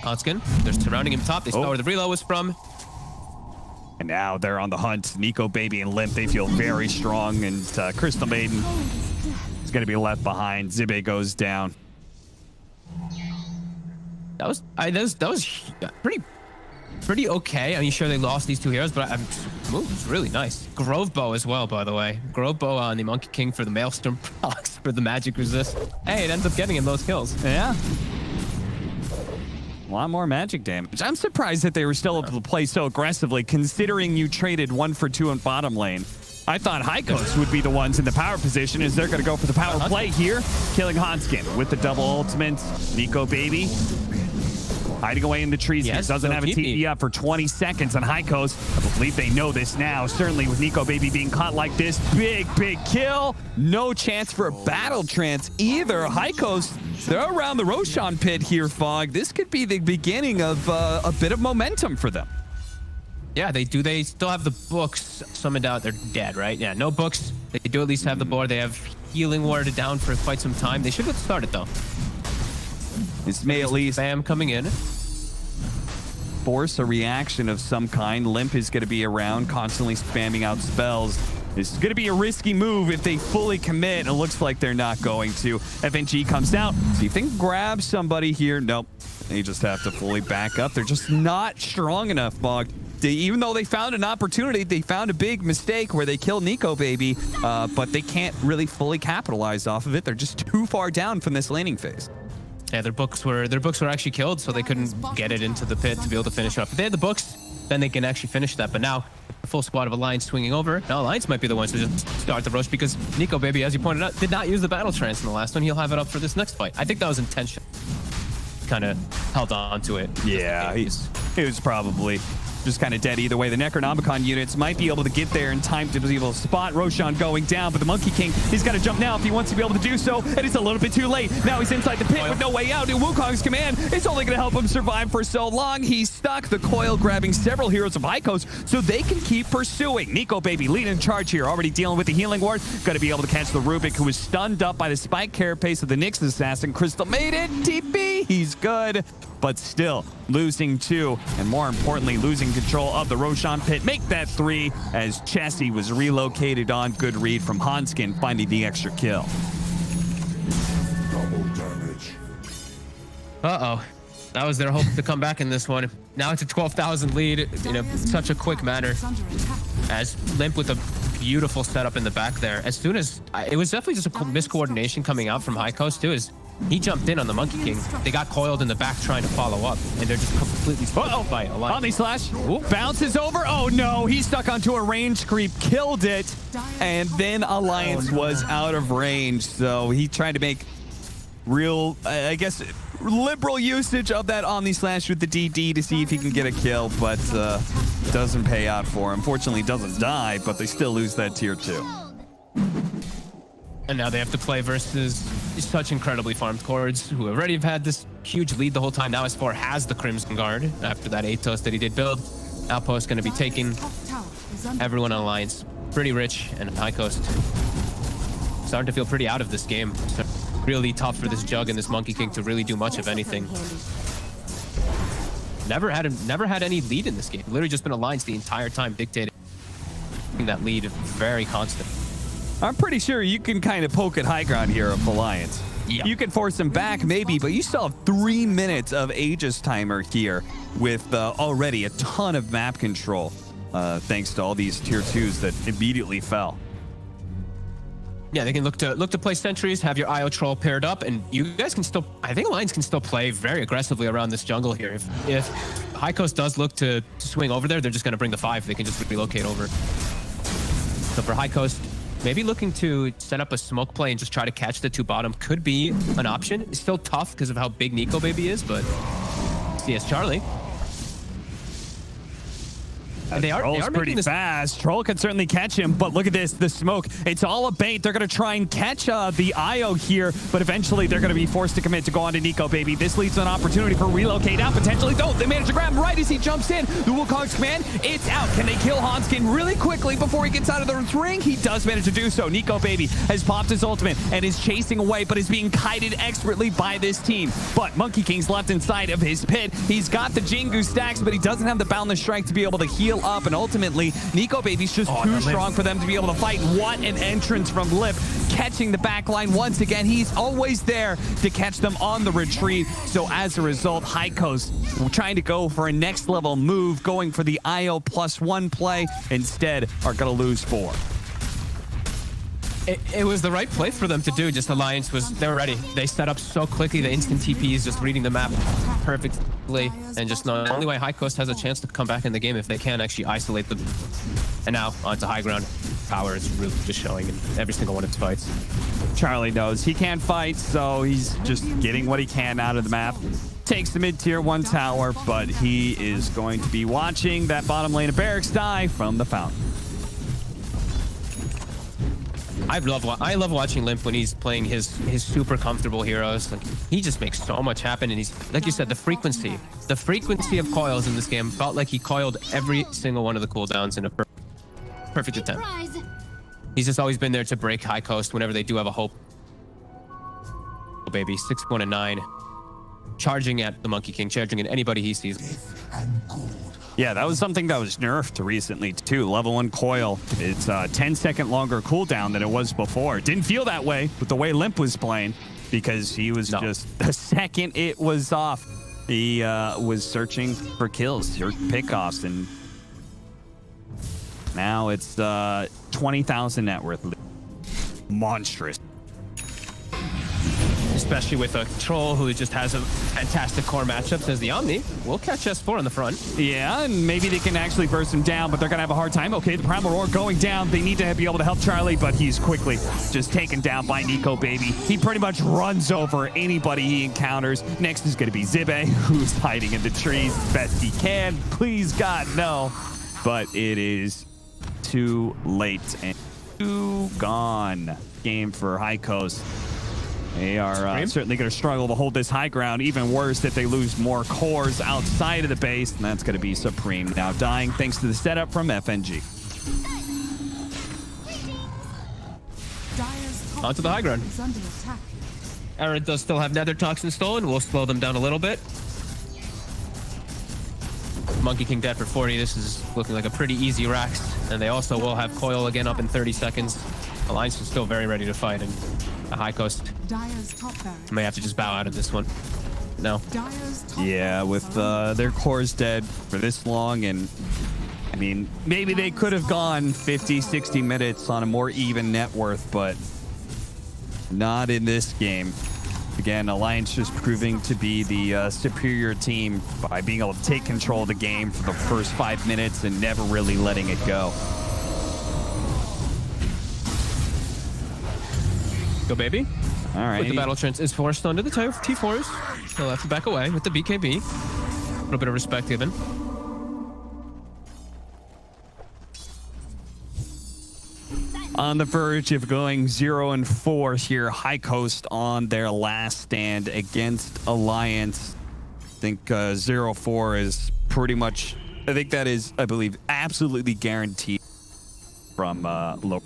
Hanskin, they're surrounding him top. They saw where the reload was from. And now they're on the hunt. Nico Baby and Limp, they feel very strong. And Crystal Maiden is going to be left behind. Zibe goes down. That was pretty okay. I mean, sure, they lost these 2 heroes, but the move was really nice. Grove Bow as well, by the way. Grove Bow on the Monkey King for the Maelstrom procs for the magic resist. Hey, it ends up getting him those kills. Yeah. A lot more magic damage. I'm surprised that they were still able to play so aggressively, considering you traded 1 for 2 in bottom lane. I thought High Coast would be the ones in the power position, as they're going to go for the power play here, killing Hanskin with the double ultimate. Nico Baby hiding away in the trees. Yes, doesn't have a TP up for 20 seconds on High Coast. I believe they know this now. Certainly with Nico Baby being caught like this. Big kill. No chance for a battle trance either. High Coast, they're around the Roshan pit here, Fog. This could be the beginning of a bit of momentum for them. Yeah, they do. They still have the books summoned out. They're dead, right? Yeah, no books. They do at least have the board. They have healing warded down for quite some time. They should get started, though. This may at least Bam coming in. Force a reaction of some kind. Limp is going to be around, constantly spamming out spells. This is going to be a risky move if they fully commit. It looks like they're not going to. FNG comes down. See if they can grab somebody here. Nope. They just have to fully back up. They're just not strong enough, Bog. Even though they found an opportunity, they found a big mistake where they killed Nico Baby, but they can't really fully capitalize off of it. They're just too far down from this laning phase. Yeah, their books were actually killed, so they couldn't get it into the pit to be able to finish up. If they had the books, then they can actually finish that. But now, the full squad of Alliance swinging over. Now Alliance might be the ones to just start the rush because Nico Baby, as you pointed out, did not use the battle trance in the last one. He'll have it up for this next fight. I think that was intentional. Kind of held on to it. Yeah, he was probably just kind of dead either way. The Necronomicon units might be able to get there in time to be able to spot Roshan going down, but the Monkey King, he's got to jump now if he wants to be able to do so, and it's a little bit too late. Now he's inside the pit with no way out. And Wukong's command is only going to help him survive for so long. He's stuck. The coil grabbing several heroes of High Coast so they can keep pursuing. Nico Baby leading charge here, already dealing with the healing ward. Going to be able to catch the Rubik, who was stunned up by the Spike Carapace of the Nyx Assassin. Crystal made it. TP. He's good, but still losing 2, and more importantly, losing control of the Roshan pit. Make that 3 as Chessie was relocated on. Good read from Hanskin, finding the extra kill. Double damage. Uh-oh. That was their hope to come back in this one. Now it's a 12,000 lead in such a quick manner. As Limp with a beautiful setup in the back there. As soon as... it was definitely just a miscoordination coming out from High Coast too. Is he jumped in on the Monkey King. They got coiled in the back trying to follow up. And they're just completely... by Alliance. Omni Slash bounces over. Oh no, he stuck onto a range creep, killed it. And then Alliance was out of range. So he tried to make real, I guess, liberal usage of that Omni Slash with the DD to see if he can get a kill, but doesn't pay out for him. Fortunately, doesn't die, but they still lose that tier 2. And now they have to play versus such incredibly farmed Chords who already have had this huge lead the whole time. Now S4 has the Crimson Guard after that Atos that he did build. Outpost going to be taking everyone on Alliance. Pretty rich, and High Coast starting to feel pretty out of this game. So really tough for this Jug and this Monkey King to really do much of anything. Never had any lead in this game. Literally just been Alliance the entire time, dictating that lead very constant. I'm pretty sure you can kind of poke at high ground here of Alliance. Yeah. You can force him back maybe, but you still have 3 minutes of Aegis timer here with already a ton of map control, thanks to all these tier 2s that immediately fell. Yeah, they can look to play sentries, have your IO troll paired up, and you guys can still... I think Alliance can still play very aggressively around this jungle here. If High Coast does look to swing over there, they're just going to bring the 5. They can just relocate over. So for High Coast, maybe looking to set up a smoke play and just try to catch the 2 bottom could be an option. It's still tough because of how big Nico Baby is, but CS Charlie. And they are pretty this fast. Troll can certainly catch him, but look at this, the smoke. It's all a bait. They're going to try and catch the IO here, but eventually they're going to be forced to commit to go on to Nico Baby. This leads to an opportunity for relocate out, potentially. Don't. They manage to grab him right as he jumps in. The Wukong's command, it's out. Can they kill Hanskin really quickly before he gets out of the ring? He does manage to do so. Nico Baby has popped his ultimate and is chasing away, but is being kited expertly by this team. But Monkey King's left inside of his pit. He's got the Jingu stacks, but he doesn't have the Boundless Strike to be able to heal up, and ultimately Nico Baby's just too strong for them to be able to fight. What an entrance from Lip, catching the back line once again. He's always there to catch them on the retreat. So as a result, High Coast trying to go for a next level move, going for the IO +1 play, instead are going to lose 4. It was the right play for them to do. Just Alliance they were ready. They set up so quickly. The instant TPs, just reading the map perfectly, and just the only way High Coast has a chance to come back in the game if they can actually isolate them. And now onto high ground. Power is really just showing in every single one of its fights. Charlie knows he can't fight, so he's just getting what he can out of the map. Takes the mid-tier 1 tower, but he is going to be watching that bottom lane of Barracks die from the fountain. I love watching Limp when he's playing his super comfortable heroes. Like, he just makes so much happen, and he's, like you said, the frequency of coils in this game felt like he coiled every single one of the cooldowns in a perfect attempt. He's just always been there to break High Coast whenever they do have a hope. Oh, baby, 6-1 and 9, charging at the Monkey King, charging at anybody he sees. Yeah, that was something that was nerfed recently too. Level 1 coil. It's a 10-second longer cooldown than it was before. It didn't feel that way with the way Limp was playing, because he was just, the second it was off, he was searching for kills or pickoffs, and now it's 20,000 net worth. Monstrous. Especially with a Troll who just has a fantastic core matchup, says the Omni. We'll catch S4 on the front. Yeah, and maybe they can actually burst him down, but they're going to have a hard time. Okay, the Primal Roar going down. They need to be able to help Charlie, but he's quickly just taken down by Nico Baby. He pretty much runs over anybody he encounters. Next is going to be Zibe, who's hiding in the trees as best he can. Please, God, no. But it is too late and too gone. Game for High Coast. They are certainly going to struggle to hold this high ground. Even worse if they lose more cores outside of the base, and that's going to be Supreme now dying thanks to the setup from FNG. Onto the high ground. Arid does still have Nether Toxin stolen. We'll slow them down a little bit. Monkey King dead for 40. This is looking like a pretty easy Rax. And they also will have Coil again up in 30 seconds. Alliance is still very ready to fight, and a High Coast may have to just bow out of this one. No. Dire's top Yeah, barracks with are their cores dead for this long, and I mean, maybe they could have gone 50, 60 minutes on a more even net worth, but not in this game. Again, Alliance just proving to be the superior team by being able to take control of the game for the first 5 minutes and never really letting it go. Go, baby. All right. With the battle trance is forced onto the T4s. He'll have to back away with the BKB. A little bit of respect given. On the verge of going 0-4 here, High Coast on their last stand against Alliance. I think 0-4 is pretty much, I think that is, I believe, absolutely guaranteed from low.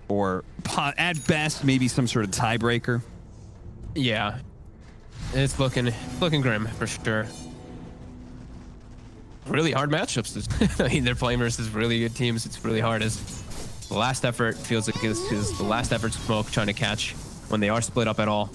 Or at best, maybe some sort of tiebreaker. Yeah. It's looking grim for sure. Really hard matchups. I mean, they're playing versus really good teams. It's really hard. As the last effort feels like this is the last effort Smoke trying to catch when they are split up at all.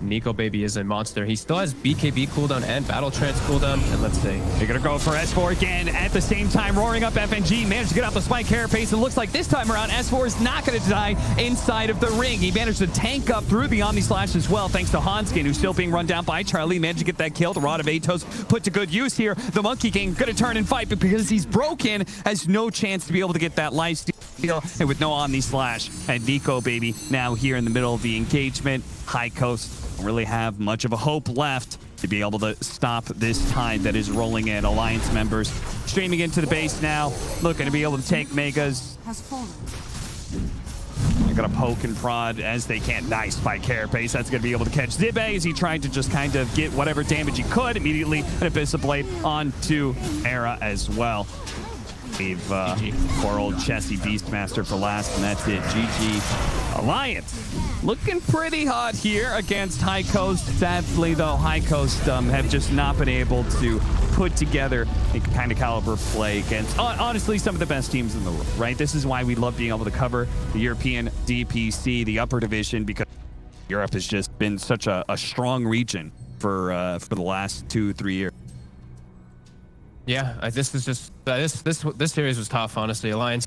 Nico Baby is a monster. He still has BKB cooldown and Battle Trance cooldown. And let's see. They're going to go for S4 again. At the same time, roaring up FNG. Managed to get off the spike carapace. And looks like this time around, S4 is not going to die inside of the ring. He managed to tank up through the Omni Slash as well, thanks to Hanskin, who's still being run down by Charlie. Managed to get that kill. The Rod of Atos put to good use here. The Monkey King going to turn and fight, but because he's broken, has no chance to be able to get that lifesteal. And with no Omni Slash. And Nico Baby now here in the middle of the engagement. High Coast don't really have much of a hope left to be able to stop this tide that is rolling in. Alliance members streaming into the base now, looking to be able to take Megas. has fallen. They're gonna poke and prod as they can. Nice by Carapace. That's gonna be able to catch Zibe as he tried to just kind of get whatever damage he could. Immediately an Abyssal Blade onto Era as well. Leave poor old Chessie Beastmaster for last, and that's it. GG. Alliance looking pretty hot here against High Coast. Sadly, though, High Coast have just not been able to put together a kind of caliber play against, honestly, some of the best teams in the world, right? This is why we love being able to cover the European DPC, the upper division, because Europe has just been such a strong region for the last 2-3 years. Yeah, this is just this series was tough, honestly. Alliance